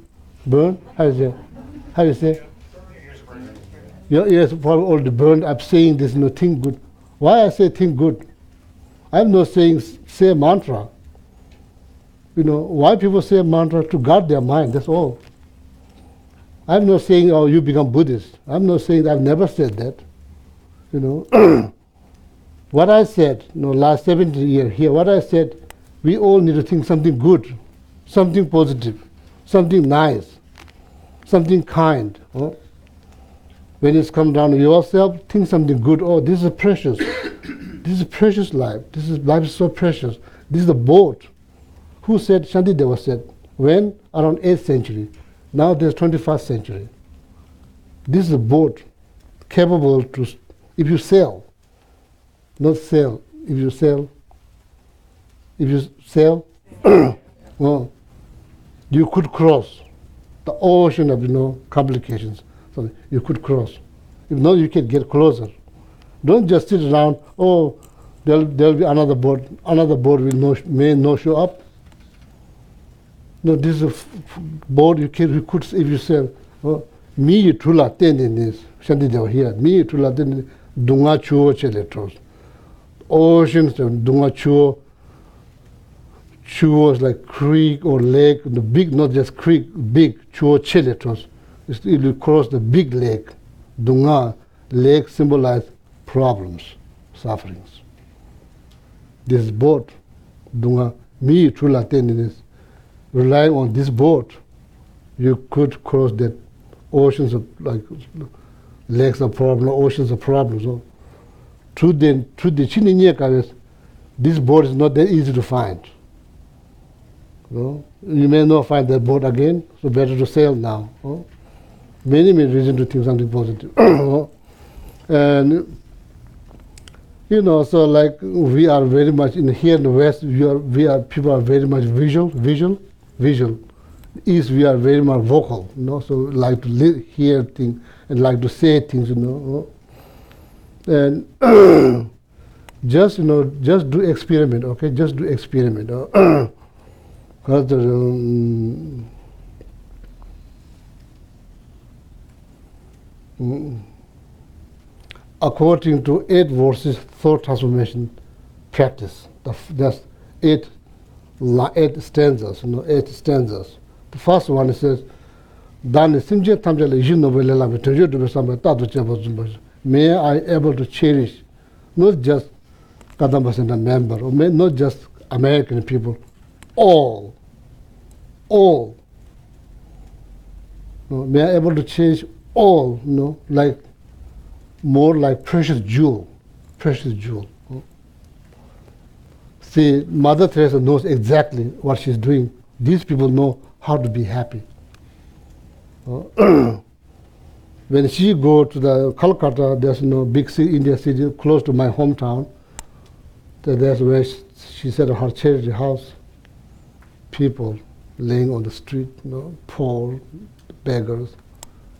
S3: Burn? How you say? How you say? Your ears probably all the burned. I'm saying this, think good. Why I say think good? I'm not saying say a mantra. Why people say a mantra? To guard their mind, that's all. I'm not saying, oh, you become Buddhist. I'm not saying that. I've never said that. What I said, last 70 years here, what I said, we all need to think something good, something positive, something nice, something kind. When it's come down to yourself, think something good. Oh, this is precious. This is precious life. Life is so precious. This is the boat. Who said? Shantideva said. When? Around 8th century. Now there's 21st century. This is a boat capable to, if you sail, not sail, if you sail, well, you could cross the ocean of, complications. So you could cross. If not, you can get closer. Don't just sit around, oh, there'll be another boat may not show up. No, this is a boat you could, if you say, mi tula tenis, Shantideva here, mi tula tenis, dunga chuo cheletros. Oceans, dunga chuo is like creek or lake, the big, not just creek, big chuo cheletros. It will cross the big lake. Dunga, lake symbolize problems, sufferings. This boat, dunga, mi tula tenis, relying on this boat, you could cross the oceans of lakes of problems, oceans of problems. So, to the Chininyeka, this boat is not that easy to find. You may not find that boat again, so better to sail now. Many reasons to think something positive. And so like we are very much here in the West. People are very much visual. East we are very much vocal. So like to hear things and like to say things. And just do experiment. Okay, just do experiment. According to 8 verses, thought transformation practice. That's 8 stanzas. 8 stanzas. The first one says, may I able to cherish not just Kadampa Center member, or not just American people, all. May I able to cherish all, like more like precious jewel. See, Mother Teresa knows exactly what she's doing. These people know how to be happy. When she go to the Calcutta, there's big city, India city, close to my hometown. That's where she set her charity house. People laying on the street, poor, beggars.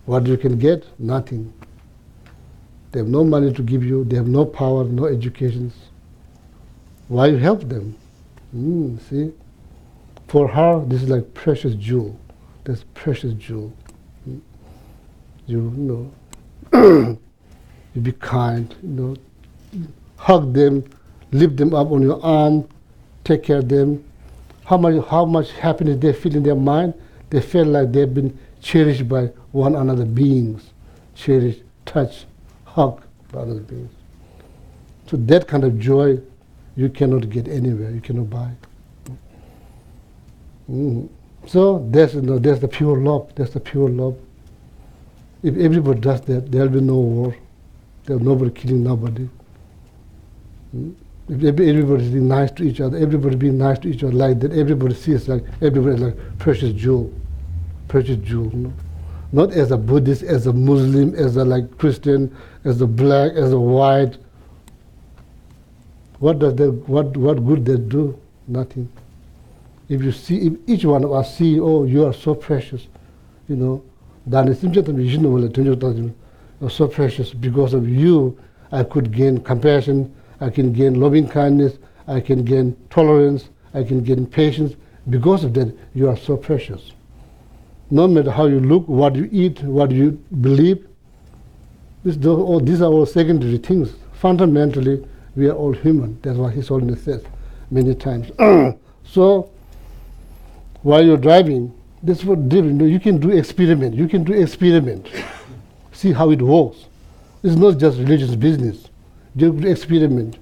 S3: What you can get? Nothing. They have no money to give you. They have no power, no education. Why you help them? See? For her, this is like precious jewel. That's precious jewel. You be kind, hug them, lift them up on your arm, take care of them. How much happiness they feel in their mind? They feel like they've been cherished by one another beings, cherished, touched, hug by other beings. So that kind of joy you cannot get anywhere, you cannot buy. So that's the pure love. That's the pure love. If everybody does that, there'll be no war. There'll be nobody killing nobody. If everybody is being nice to each other, everybody being nice to each other like that, everybody sees like everybody like precious jewel. Not as a Buddhist, as a Muslim, as a Christian, as a black, as a white. What good that do? Nothing. If each one of us see, oh, you are so precious, you're so precious. Because of you, I could gain compassion, I can gain loving kindness, I can gain tolerance, I can gain patience. Because of that, you are so precious. No matter how you look, what you eat, what you believe, these are all secondary things. Fundamentally, we are all human. That's what His Holiness says many times. So, while you're driving, this is what different. You can do experiment. You can do experiment. See how it works. It's not just religious business. You do experiment.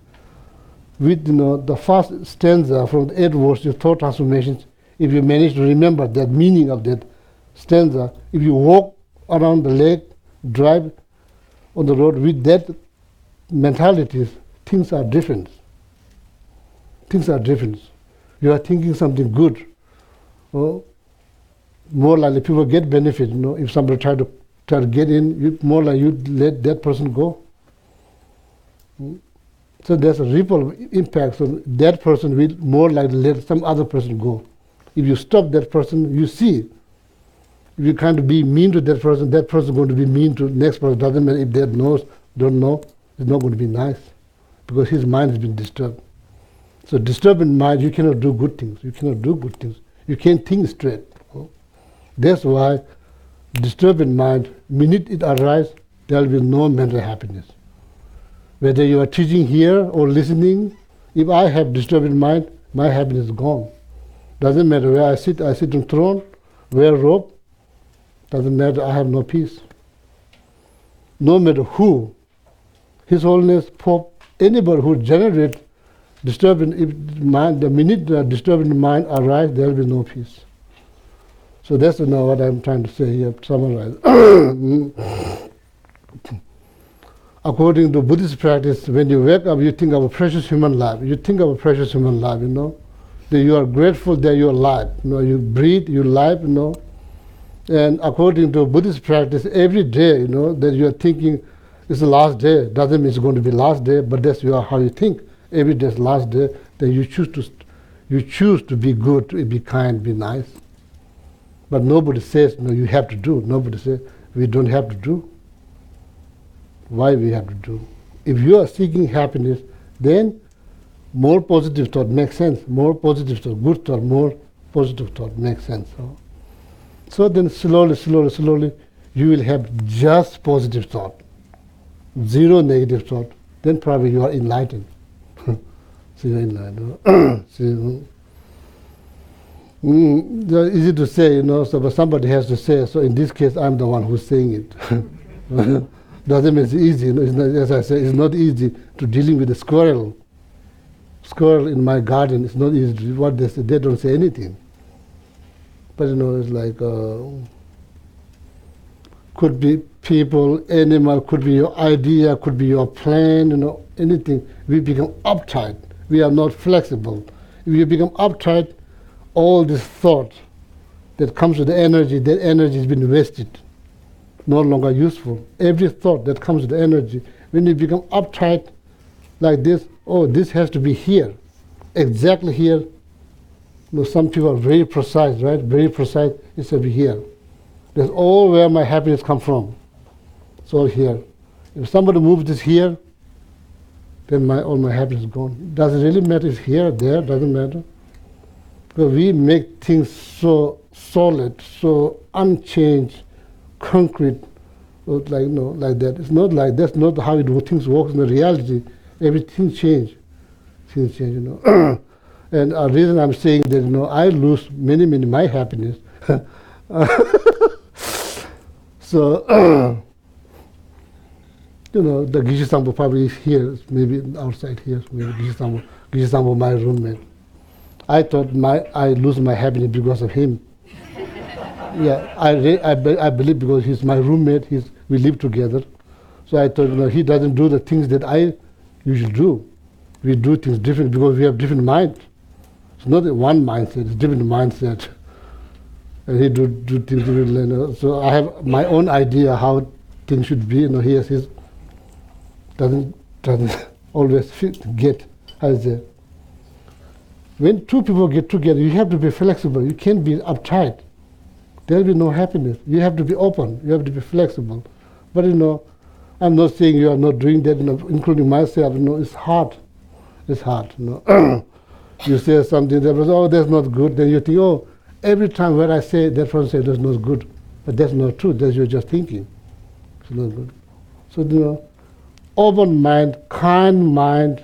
S3: With the first stanza from the 8 verses of thought transformations, if you manage to remember that meaning of that stanza, if you walk around the lake, drive on the road with that mentality, things are different. Things are different. You are thinking something good. More likely people get benefit. If somebody try to get in, more likely you let that person go. So there's a ripple impact. So that person will more likely let some other person go. If you stop that person, you see. If you kind of be mean to that person is going to be mean to the next person. Doesn't matter if they don't know, it's not going to be nice because his mind has been disturbed. So disturbed in mind, you cannot do good things. You cannot do good things. You can't think straight. That's why disturbed in mind, minute it arises, there will be no mental happiness. Whether you are teaching here or listening, if I have disturbed in mind, my happiness is gone. Doesn't matter where I sit on throne, wear robe, doesn't matter, I have no peace. No matter who, His Holiness, Pope, anybody who generates disturbing mind, the minute the disturbing mind arises, there will be no peace. So that's what I'm trying to say here, to summarize. According to Buddhist practice, when you wake up, you think of a precious human life. You think of a precious human life, that you are grateful that you are alive. You breathe, you live, And according to Buddhist practice, every day, that you are thinking it's the last day. Doesn't mean it's going to be last day, but that's how you think. Every day is last day. Then you choose to be good, to be kind, be nice. But nobody says you have to do. Nobody says we don't have to do. Why we have to do? If you are seeking happiness, then more positive thought makes sense. More positive thought, good thought, more positive thought makes sense. So then slowly, you will have just positive thought, zero negative thought. Then probably you are enlightened. So you're enlightened. It's easy to say, but somebody has to say. So in this case, I'm the one who's saying it. Doesn't mean it's easy. It's not, as I say, it's not easy to dealing with a squirrel. Squirrel in my garden. It's not easy. What they say, they don't say anything. But it's like could be people, animal, could be your idea, could be your plan. Anything. We become uptight. We are not flexible. If you become uptight, all this thought that comes with the energy, that energy has been wasted. No longer useful. Every thought that comes with energy, when you become uptight like this, this has to be here, exactly here. Some people are very precise, right? Very precise. It should be here. That's all where my happiness comes from. It's all here. If somebody moves this here, then all my happiness is gone. Does it really matter? It's here, there, doesn't matter. Because we make things so solid, so unchanged, concrete, like that. It's not like that's not how things work in the reality. Everything change. Things change, And the reason I'm saying that, I lose many my happiness. So, the Geshe Sangpo probably is here, maybe outside here. Maybe Geshe Sangpo, my roommate. I thought I lose my happiness because of him. Yeah, I believe because he's my roommate. We live together. So I thought, he doesn't do the things that I usually do. We do things different because we have different minds. It's not one mindset, it's different mindset. And he do things differently. So I have my own idea how things should be. He has his, doesn't always get, how is it? When two people get together, you have to be flexible. You can't be uptight. There will be no happiness. You have to be open. You have to be flexible. But I'm not saying you are not doing that, including myself. It's hard. It's hard. You say something that was, that's not good. Then you think, every time when I say that person says that's not good, but that's not true. That's you're just thinking. It's not good. So open mind, kind mind.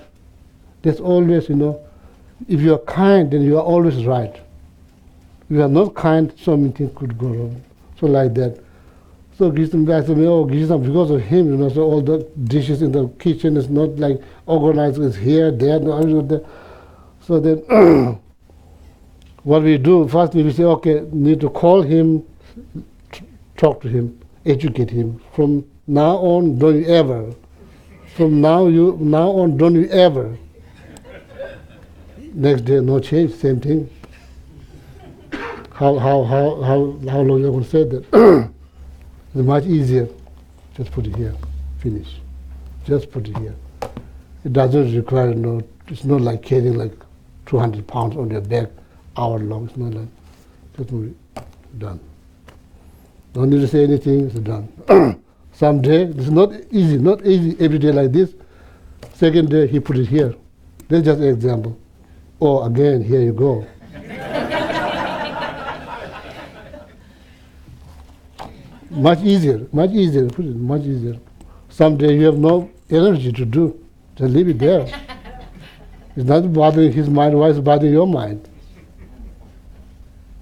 S3: There's always if you are kind, then you are always right. If you are not kind, so many things could go wrong. So like that. So Geshe back to me, Geshe, because of him, so all the dishes in the kitchen is not like organized. It's here, there, there. So then, what we do first, we say, okay, need to call him, talk to him, educate him. From now on, don't you ever. From now on, don't you ever. Next day, no change, same thing. How long you going to say that? It's much easier. Just put it here. Finish. Just put it here. It doesn't require it's not like carrying like 200 pounds on your back hour long. It's not like, just move it. Done. Don't need to say anything, it's done. Someday, it's not easy every day like this. Second day, he put it here. That's just an example. Oh, again, here you go. Much easier, put it much easier. Someday you have no energy to do, just leave it there. It's not bothering his mind, why is it bothering your mind?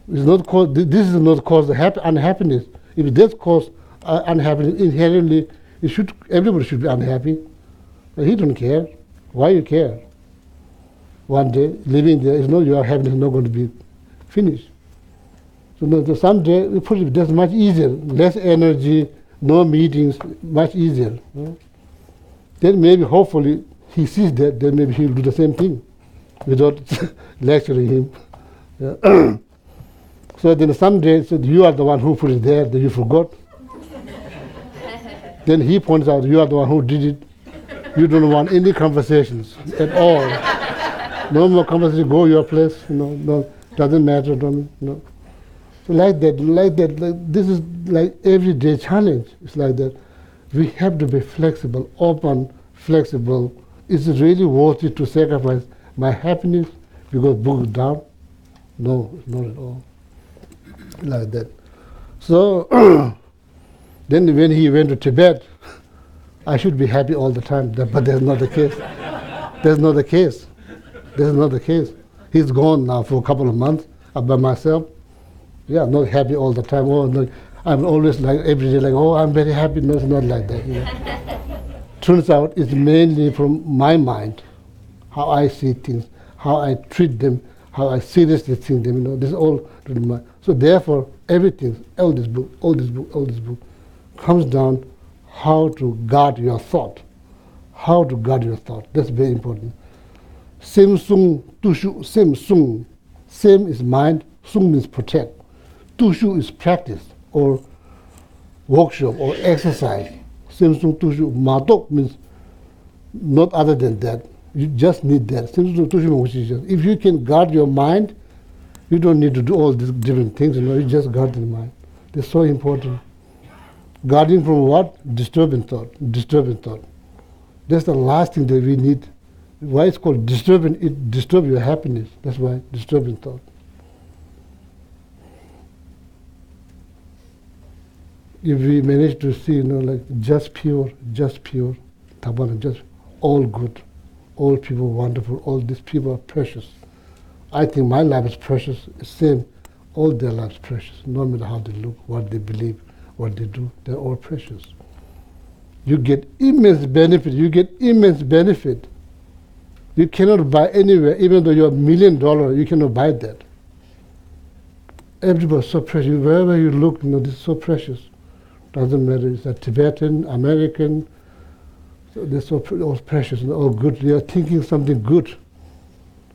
S3: This is not cause unhappiness. If it does cause unhappiness, inherently, everybody should be unhappy. But he don't care. Why you care? One day, living there, your happiness is not going to be finished. So someday we put it that's much easier, less energy, no meetings, much easier. Then maybe hopefully he sees that, then maybe he'll do the same thing without lecturing him. Yeah. So then someday you are the one who put it there, that you forgot. Then he points out you are the one who did it. You don't want any conversations at all. No more conversation, go your place, no, doesn't matter, So like that, this is like everyday challenge. It's like that. We have to be flexible, open, flexible. Is it really worth it to sacrifice my happiness because book is down? No, it's not at all. Like that. So then when he went to Tibet, I should be happy all the time, but that's not the case. That's not the case. That's not the case. He's gone now for a couple of months by myself. Yeah, not happy all the time. Oh, no, I'm always like every day, like, oh, I'm very happy. No, it's not like that. Turns out it's mainly from my mind, how I see things, how I treat them, how I seriously think them. This is all really my. So therefore, everything, all this book, comes down how to guard your thought. How to guard your thought. That's very important. Sem sung tushu sem sung. Sem is mind. Sung means protect. Tushu is practice or workshop or exercise. Sem sung tushu. Matok means not other than that. You just need that. Sem sung tushu means if you can guard your mind, you don't need to do all these different things. You just guard the mind. That's so important. Guarding from what? Disturbing thought. Disturbing thought. That's the last thing that we need. Why it's called disturbing? It disturbs your happiness. That's why disturbing thought. If we manage to see, like just pure, Dharma, just all good, all people wonderful, all these people are precious. I think my life is precious. Same, all their lives precious. No matter how they look, what they believe, what they do, they're all precious. You get immense benefit. You cannot buy anywhere, even though you're $1 million, you cannot buy that. Everybody's so precious. Wherever you look, this is so precious. Doesn't matter, it's a Tibetan, American, so they're so all precious and all good. They are thinking something good.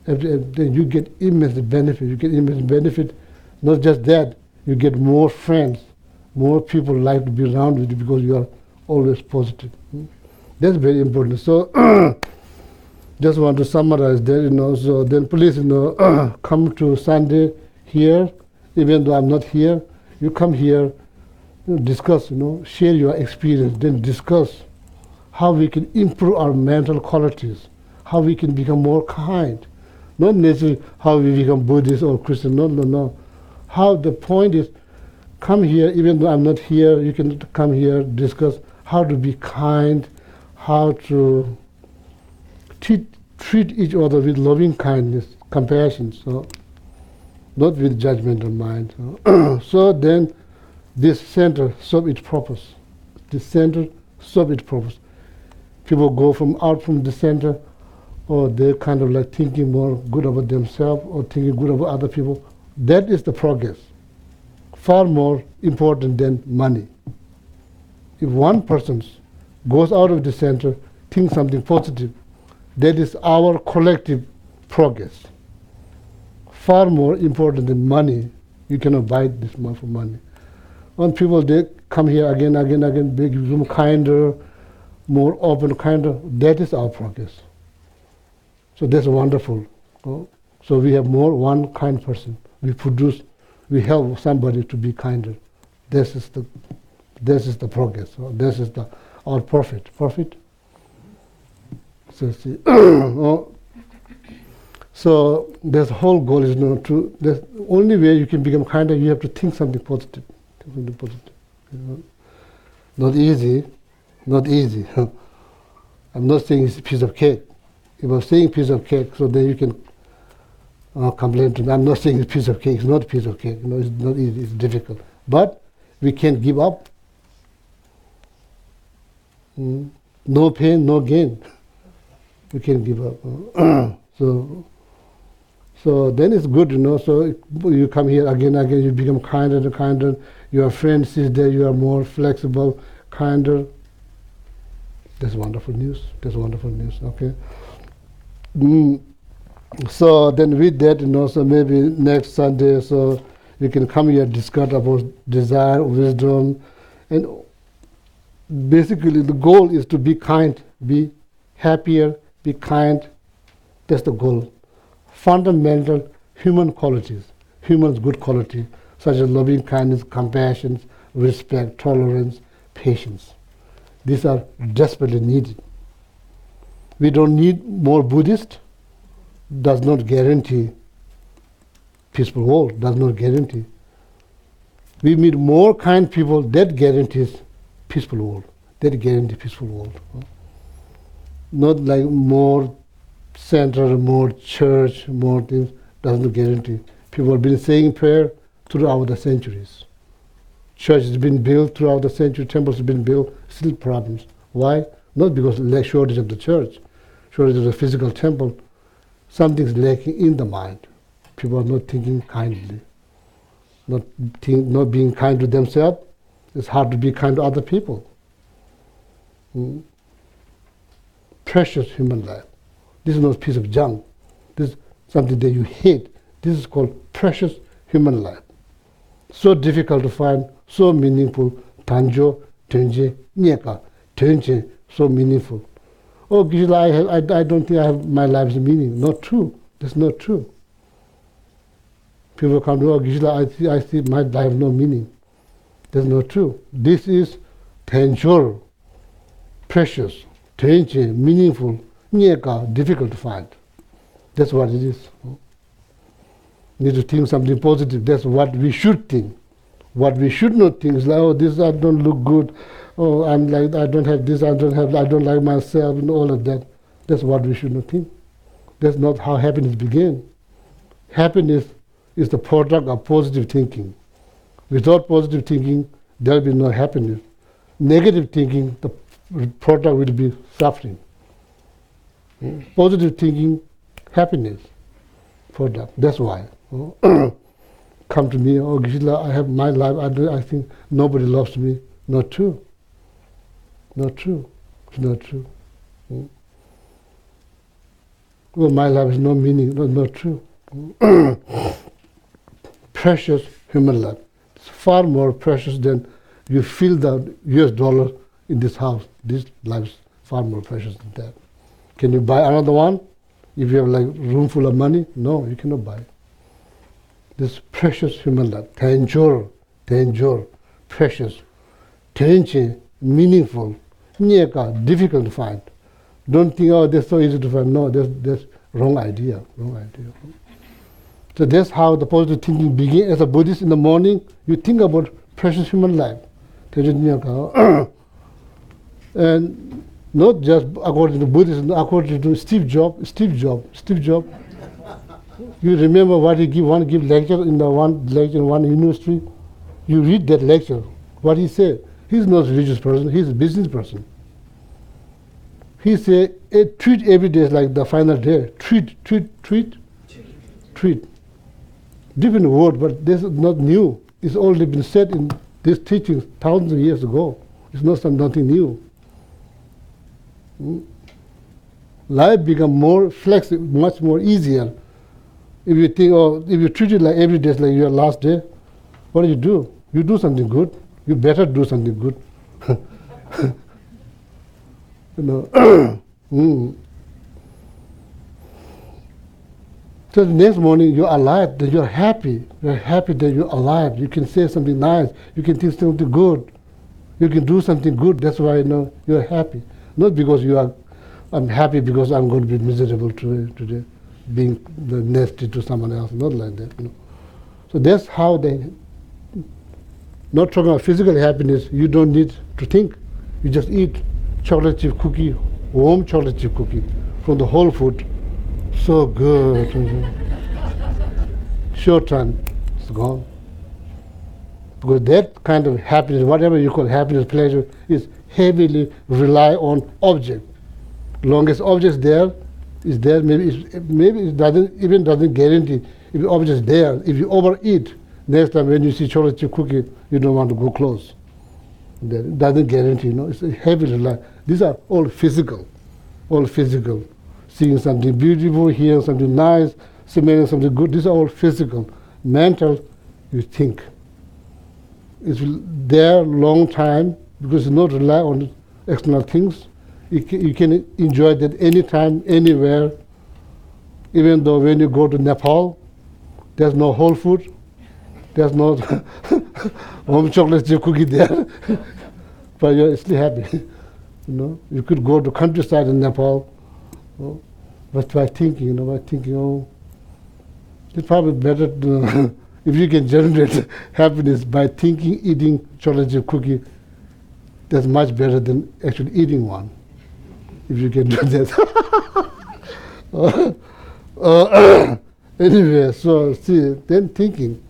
S3: Then you get immense benefit. Not just that, you get more friends, more people like to be around with you because you are always positive. That's very important. So just want to summarize that, so then please, come to Sunday here, even though I'm not here, you come here, discuss, share your experience, then discuss how we can improve our mental qualities, how we can become more kind. Not necessarily how we become Buddhist or Christian, no. How the point is, come here, even though I'm not here, you can come here, discuss how to be kind, how to treat each other with loving kindness, compassion, so not with judgmental mind. So then this center serves its purpose. This center serves its purpose. People go out from the center, or they're kind of like thinking more good about themselves or thinking good about other people. That is the progress. Far more important than money. If one person goes out of the center, thinks something positive, that is our collective progress. Far more important than money. You cannot buy this much for money. When people they come here again, they become kinder, more open, kinder. That is our progress. So that's wonderful. So we have more one kind person. We help somebody to be kinder. This is the progress. This is our profit. Profit. So see, so this whole goal is not to. The only way you can become kinder, you have to think something positive. Think something positive. Not easy. Not easy. I'm not saying it's a piece of cake. If I'm saying piece of cake, so then you can complain to me. I'm not saying it's a piece of cake. It's not a piece of cake. It's not easy. It's difficult. But we can't give up. No pain, no gain. We can't give up. So then it's good, So you come here again, you become kinder and kinder. Your friend sees that you are more flexible, kinder. That's wonderful news. That's wonderful news. Okay. So then with that, so maybe next Sunday, so you can come here and discuss about desire, wisdom, and basically the goal is to be kind, be happier, be kind. That's the goal. Fundamental human qualities, human's good quality, such as loving kindness, compassion, respect, tolerance, patience. These are desperately needed. We don't need more Buddhists. Does not guarantee peaceful world, does not guarantee. We need more kind people, that guarantees peaceful world. That guarantees peaceful world. Not like more center, more church, more things, doesn't guarantee. People have been saying prayer throughout the centuries. Church has been built throughout the century, temples have been built, still problems. Why? Not because of shortage of the church, shortage of the physical temple. Something's lacking in the mind. People are not thinking kindly, not being kind to themselves. It's hard to be kind to other people. Precious human life. This is not a piece of junk. This is something that you hate. This is called precious human life. So difficult to find, so meaningful. Tanjo, tenje, nyeka, tenje, so meaningful. Oh, Geshe, I don't think my life's meaning. Not true. That's not true. People come to, oh, Geshe, I see my life no meaning. That's not true. This is tenjor, precious, tenje, meaningful, nyeka, difficult to find. That's what it is. Need to think something positive. That's what we should think. What we should not think is like, oh, this I don't look good. Oh, I'm like, I don't have this, I don't like myself, and all of that. That's what we should not think. That's not how happiness begins. Happiness is the product of positive thinking. Without positive thinking, there will be no happiness. Negative thinking, the product will be suffering. Positive thinking, happiness product. That's why. Come to me, oh, Geshe, I have my life, I think nobody loves me. Not true. Not true. It's not true. Well, my life has no meaning. Not true. Precious human life. It's far more precious than you feel the US dollar in this house. This life is far more precious than that. Can you buy another one? If you have like room full of money? No, you cannot buy. This precious human life. Tenjor, precious. Tenche, meaningful. Nyeka, difficult to find. Don't think, oh, that's so easy to find. No, that's wrong idea. Wrong idea. So that's how the positive thinking begins. As a Buddhist in the morning, you think about precious human life. And not just according to Buddhism, according to Steve Jobs. You remember what he give lecture in one university? You read that lecture. What he said? He's not a religious person. He's a business person. He said, treat every day like the final day. Treat. Different word, but this is not new. It's already been said in this teaching thousands of years ago. It's nothing new. Life become more flexible, much more easier. If you think, if you treat it like every day like your last day, what do? You do something good. You better do something good. So the next morning you're alive, that you're happy. You're happy that you're alive. You can say something nice. You can think something good. You can do something good. That's why you're happy. Not because I'm happy because I'm going to be miserable today, being nasty to someone else. Not like that. So that's how they. Not talking about physical happiness. You don't need to think. You just eat chocolate chip cookie, warm chocolate chip cookie from the whole food. So good. Short time, it's gone. Because that kind of happiness, whatever you call happiness, pleasure, is heavily rely on object. Longest object is there. Maybe it doesn't guarantee if the object is there. If you overeat, next time when you see chocolate chip cookie, you don't want to go close. It doesn't guarantee. It's a heavy rely. These are all physical. Seeing something beautiful, hearing something nice, smelling something good. These are all physical. Mental, you think. It's there long time because it's not rely on external things. You can enjoy that anytime, anywhere. Even though when you go to Nepal, there's no whole food. There's no home chocolate chip cookie there. But you're still happy. You could go to countryside in Nepal. But by thinking, it's probably better to, if you can generate happiness by thinking, eating chocolate chip cookie, that's much better than actually eating one. If you can do that. Anyway, so see, then thinking,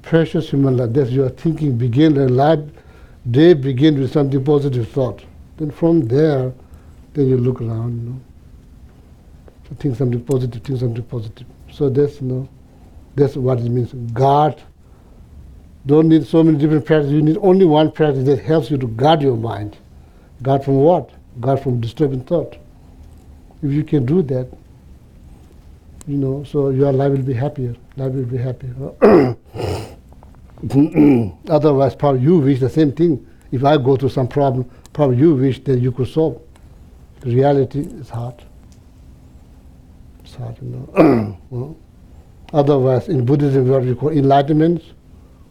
S3: precious human life, that's your thinking begin, and life, day begin with something positive thought. Then from there, then you look around, So think something positive. So that's what it means. God, don't need so many different practices. You need only one practice that helps you to guard your mind. Guard from what? Guard from disturbing thought. If you can do that, so your life will be happier. Otherwise, probably you wish the same thing. If I go through some problem, probably you wish that you could solve. The reality is hard. It's hard, Otherwise, in Buddhism, what we call enlightenment,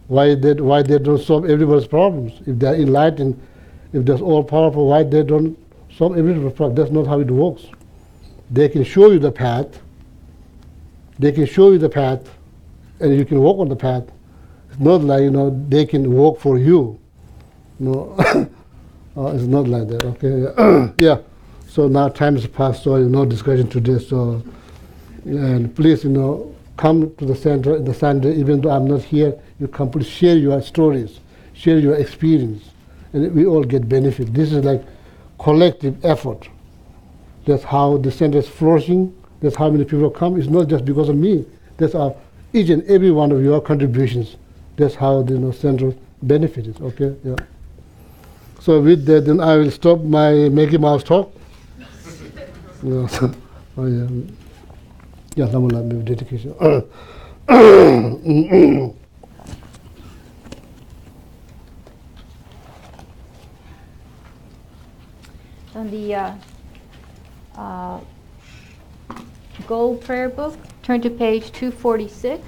S3: why they don't solve everybody's problems? If they're enlightened, if they're all powerful, why they don't solve everybody's problems? That's not how it works. They can show you the path. And you can walk on the path. It's not like they can walk for you. It's not like that. Okay. Yeah. So now time has passed. So no discussion today. So and please come to the center in the Sunday. Even though I'm not here, you come. Please share your stories, share your experience, and we all get benefit. This is like collective effort. That's how the center is flourishing. That's how many people come. It's not just because of me. That's each and every one of your contributions. That's how the center benefits. Okay. Yeah. So with that, then I will stop my Mickey Mouse talk. Yeah, dedication.
S1: On the Gold Prayer Book, turn to page 246.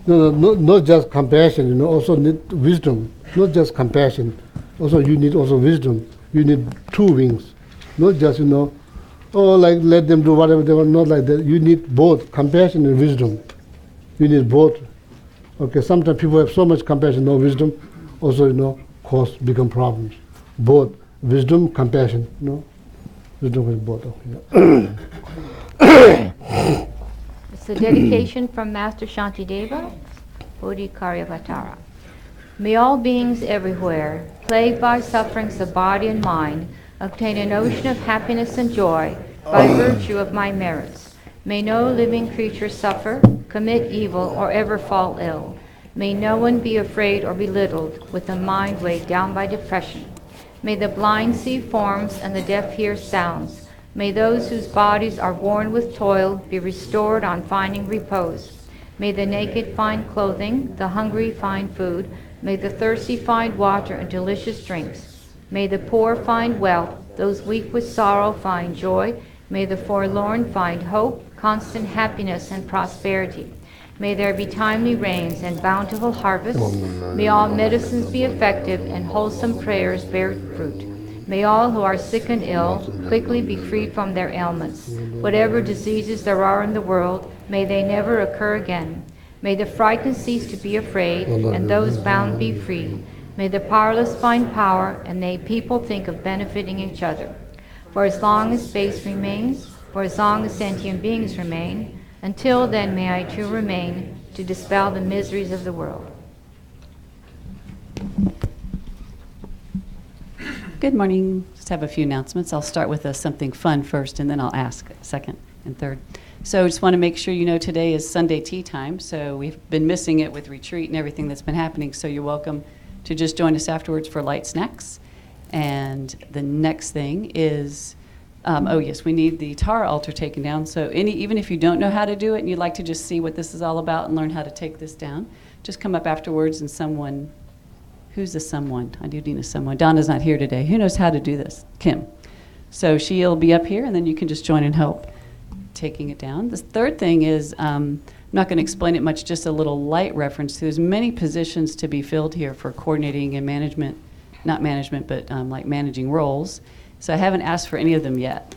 S3: No, not just compassion, also need wisdom. Not just compassion. Also, you need also wisdom. You need two wings. Not just, like let them do whatever they want, not like that. You need both compassion and wisdom. You need both. Okay, sometimes people have so much compassion, no wisdom, also, cause become problems. Both wisdom, compassion, wisdom is both. Okay.
S1: It's a dedication from Master Shantideva, Bodhicaryavatara. May all beings everywhere, plagued by sufferings of body and mind, obtain an ocean of happiness and joy by virtue of my merits. May no living creature suffer, commit evil, or ever fall ill. May no one be afraid or belittled with a mind weighed down by depression. May the blind see forms and the deaf hear sounds. May those whose bodies are worn with toil be restored on finding repose. May the naked find clothing, the hungry find food. May the thirsty find water and delicious drinks. May the poor find wealth, those weak with sorrow find joy. May the forlorn find hope, constant happiness, and prosperity. May there be timely rains and bountiful harvests. May all medicines be effective and wholesome prayers bear fruit. May all who are sick and ill quickly be freed from their ailments. Whatever diseases there are in the world, may they never occur again. May the frightened cease to be afraid, and those bound be free. May the powerless find power, and may people think of benefiting each other. For as long as space remains, for as long as sentient beings remain, until then may I too remain to dispel the miseries of the world.
S5: Good morning. Just have a few announcements. I'll start with something fun first, and then I'll ask second and third. So I just want to make sure you know today is Sunday tea time. So we've been missing it with retreat and everything that's been happening. So you're welcome to just join us afterwards for light snacks. And the next thing is, oh yes, we need the Tara altar taken down. So even if you don't know how to do it and you'd like to just see what this is all about and learn how to take this down, just come up afterwards and someone. Who's the someone? I do need a someone. Donna's not here today. Who knows how to do this? Kim. So she'll be up here, and then you can just join and help taking it down. The third thing is, I'm not going to explain it much, just a little light reference. There's many positions to be filled here for coordinating and management, not management, but like managing roles. So I haven't asked for any of them yet.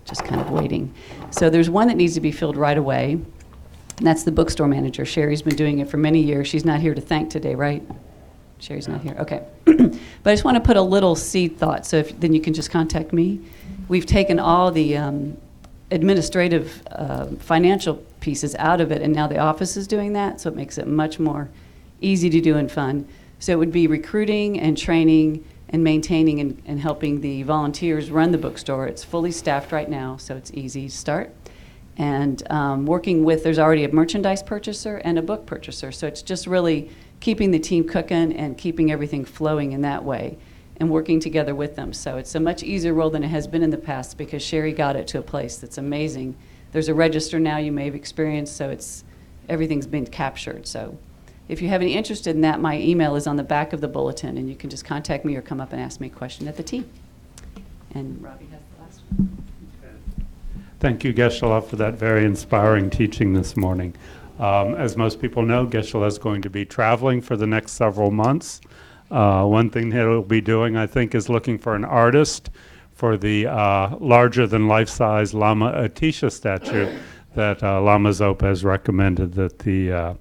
S5: Just kind of waiting. So there's one that needs to be filled right away, and that's the bookstore manager. Sherry's been doing it for many years. She's not here to thank today, right? Sherry's not here. Okay. But I just want to put a little seed thought, so then you can just contact me. We've taken all the administrative financial pieces out of it, and now the office is doing that, so it makes it much more easy to do and fun. So it would be recruiting and training and maintaining and helping the volunteers run the bookstore. It's fully staffed right now, so it's easy to start. And working with, there's already a merchandise purchaser and a book purchaser, so it's just really keeping the team cooking and keeping everything flowing in that way and working together with them. So it's a much easier role than it has been in the past because Sherry got it to a place that's amazing. There's a register now you may have experienced, so everything's been captured. So if you have any interest in that, my email is on the back of the bulletin, and you can just contact me or come up and ask me a question at the tea. And Robbie has the last one.
S6: Thank you, Geshe, for that very inspiring teaching this morning. As most people know, Geshe is going to be traveling for the next several months. One thing that he'll be doing, I think, is looking for an artist for the larger-than-life-size Lama Atisha statue that Lama Zopa has recommended that the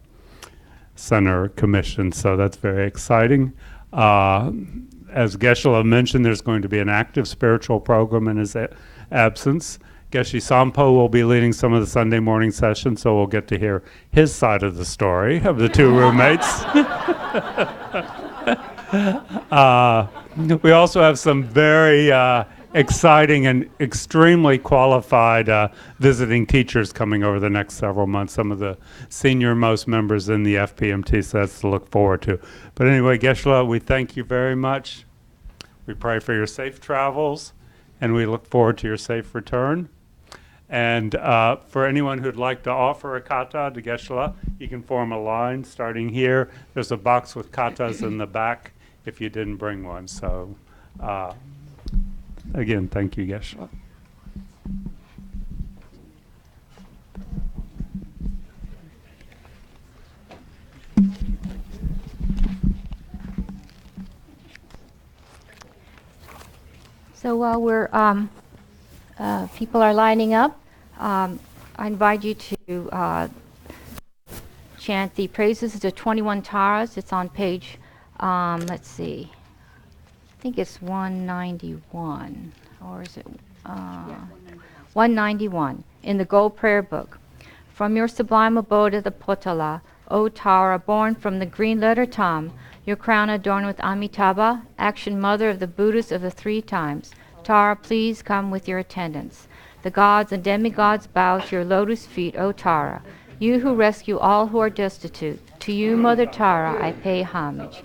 S6: center commission. So that's very exciting. As Geshe mentioned, there's going to be an active spiritual program in his absence. Geshe Sangpo will be leading some of the Sunday morning sessions, so we'll get to hear his side of the story of the two roommates. We also have some very exciting and extremely qualified visiting teachers coming over the next several months, some of the senior-most members in the FPMT, so that's to look forward to. But anyway, Geshe, we thank you very much. We pray for your safe travels, and we look forward to your safe return. And for anyone who'd like to offer a kata to Geshe, you can form a line starting here. There's a box with katas in the back if you didn't bring one. So again, thank you, Geshe.
S1: So while people are lining up, I invite you to chant the praises to 21 Taras. It's on page, let's see, I think it's 191, or is it 191 in the Gold Prayer Book. From your sublime abode of the Potala, O Tara, born from the green letter Tam, your crown adorned with Amitabha, action mother of the Buddhas of the three times. Tara, please come with your attendants. The gods and demigods bow to your lotus feet, O Tara. You who rescue all who are destitute. To you, Mother Tara, I pay homage.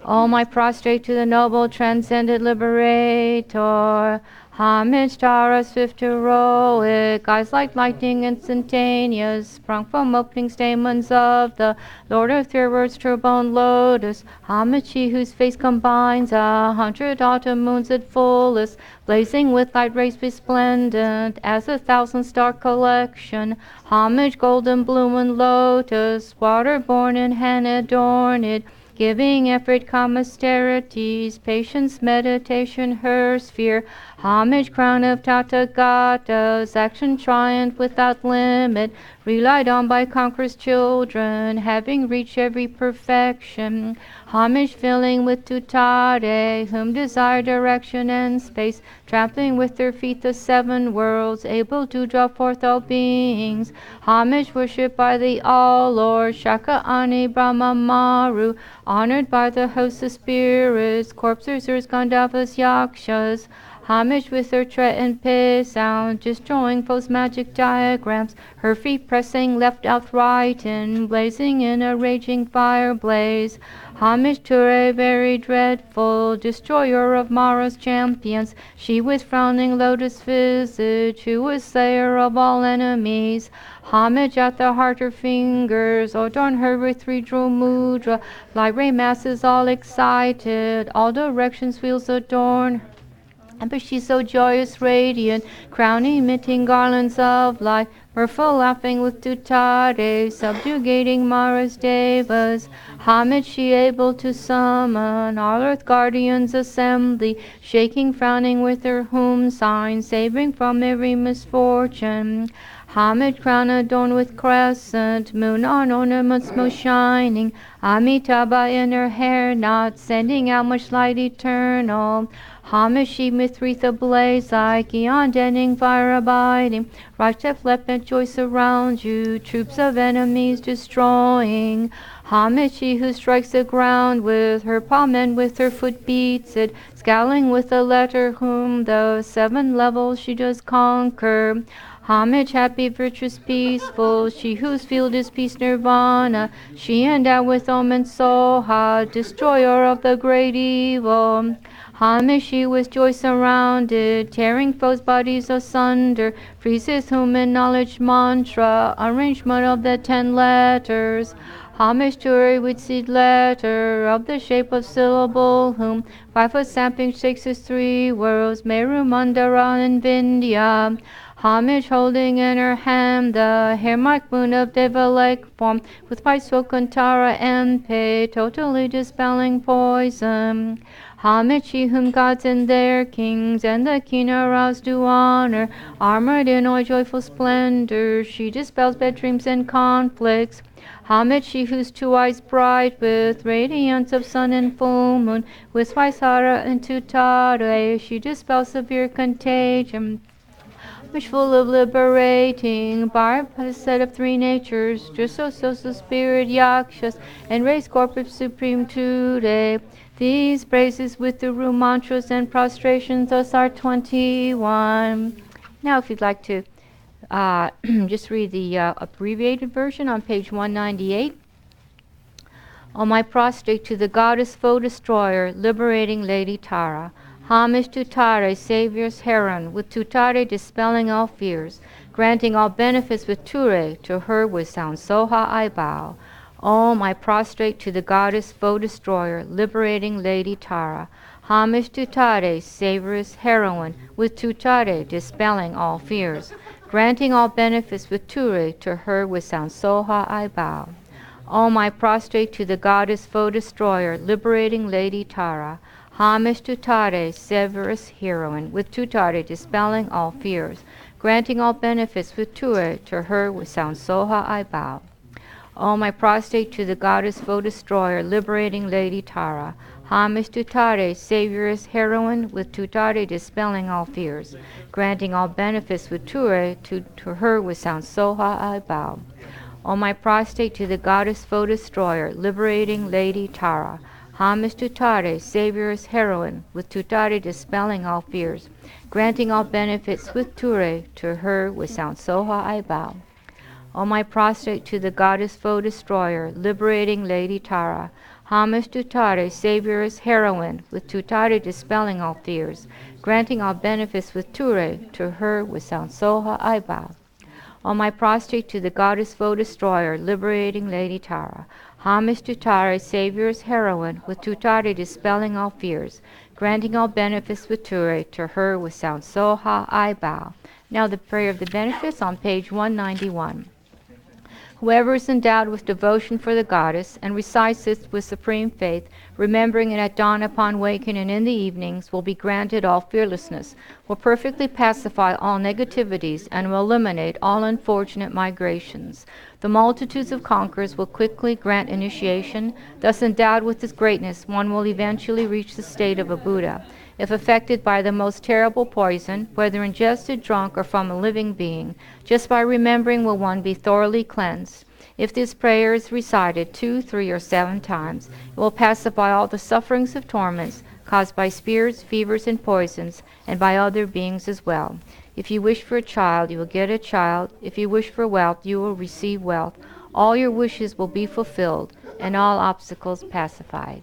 S1: O my prostrate to the noble transcendent liberator. Homage, Tara, swift heroic, eyes like lightning instantaneous, sprung from opening stamens of the Lord of Three Words, turbone lotus. Homage, she whose face combines 100 autumn moons at fullest, blazing with light rays resplendent as 1,000-star collection. Homage, golden bloom and lotus, water-born and hand-adorned, giving effort, calm austerities, patience, meditation, her sphere. Homage, crown of Tathagatas, action triumph without limit, relied on by conquerors' children, having reached every perfection. Homage, filling with tutare, whom desire direction and space, trampling with their feet the seven worlds, able to draw forth all beings. Homage, worshipped by the All-Lord, Shaka, Ani, Brahma, Maru, honored by the hosts of spirits, corpses, Gandharvas, Yakshas. Homage with her tread and piss sound, destroying foes' magic diagrams, her feet pressing left out right and blazing in a raging fire blaze. Homage to a very dreadful destroyer of Mara's champions, she with frowning lotus visage, who was slayer of all enemies. Homage at the heart her fingers, adorn her with three jewel mudra, light ray masses all excited, all directions wheels adorn. But she's so joyous, radiant, crown emitting garlands of light, mirthful laughing with tutare, subjugating Mara's devas. Homage she able to summon all earth guardians assembly, shaking, frowning with her whom sign, saving from every misfortune. Homage, crown adorned with crescent, moon on ornaments most shining, Amitabha in her hair knot, sending out much light eternal. Homage she with wreath ablaze like eon denning fire abiding, right step left and joy surround you, troops of enemies destroying. Homage she who strikes the ground with her palm and with her foot beats it, scowling with the letter whom the seven levels she does conquer. Homage, happy, virtuous, peaceful, she whose field is peace nirvana, she endowed with Om and Soha, destroyer of the great evil. Homage, she with joy surrounded, tearing foes' bodies asunder, freezes whom in knowledge mantra, arrangement of the 10 letters. Homage to her with seed letter of the shape of syllable, whom 5-foot sampling shakes his 3 worlds, Meru, Mandara, and Vindhya. Homage holding in her hand the hair-marked moon of Devalek form, with white silk Kantara and pay, totally dispelling poison. Homage she whom gods and their kings and the Kinnaras do honor, armored in all joyful splendor, she dispels bad dreams and conflicts. Homage she whose 2 eyes bright with radiance of sun and full moon, with Svaisara and Tutare, she dispels severe contagion. Which full of liberating, by a set of 3 natures, just so spirit yakshas, and raise corporate supreme today. These praises with the room mantras and prostrations, thus are 21. Now if you'd like to just read the abbreviated version on page 198. On my prostrate to the goddess foe destroyer, liberating Lady Tara. Homage to Tare, Savior's heron, with Tutare dispelling all fears, granting all benefits with Ture, to her with sound Soha I bow. Om, I prostrate to the goddess foe destroyer, liberating Lady Tara. Homage to Tare, Savior's heroine, with Tutare dispelling all fears, granting all benefits with Ture, to her with sound Soha I bow. Om, I prostrate to the goddess foe destroyer, liberating Lady Tara. Homage to Tare, Severus heroine, with Tutare dispelling all fears, granting all benefits with Ture, to her with sound Soha I bow. All my prostrate to the goddess foe destroyer, liberating Lady Tara. Homage to Tare, savioress heroine, with Tutare dispelling all fears, granting all benefits with Ture, to her with sound Soha I bow. All my prostrate to the goddess foe destroyer, liberating Lady Tara. Homage to Tare, savioress heroine, with Tutare dispelling all fears, granting all benefits with Ture, to her with sound Soha I bow. All my prostrate to the goddess foe destroyer, liberating Lady Tara. Homage to Tare, savioress heroine, with Tutare dispelling all fears, granting all benefits with Ture, to her with sound Soha I bow. All my prostrate to the goddess foe destroyer, liberating Lady Tara. Homage to Tare, savioress heroine, with Tutare dispelling all fears, granting all benefits with Ture, to her with sound Soha I bow. Now the prayer of the benefits on page 191. Whoever is endowed with devotion for the goddess and recites this with supreme faith, remembering it at dawn upon waking and in the evenings, will be granted all fearlessness, will perfectly pacify all negativities, and will eliminate all unfortunate migrations. The multitudes of conquerors will quickly grant initiation. Thus endowed with this greatness, one will eventually reach the state of a Buddha. If affected by the most terrible poison, whether ingested, drunk, or from a living being, just by remembering will one be thoroughly cleansed. If this prayer is recited 2, 3, or 7 times, it will pacify all the sufferings of torments caused by spears, fevers, and poisons, and by other beings as well. If you wish for a child, you will get a child. If you wish for wealth, you will receive wealth. All your wishes will be fulfilled, and all obstacles pacified.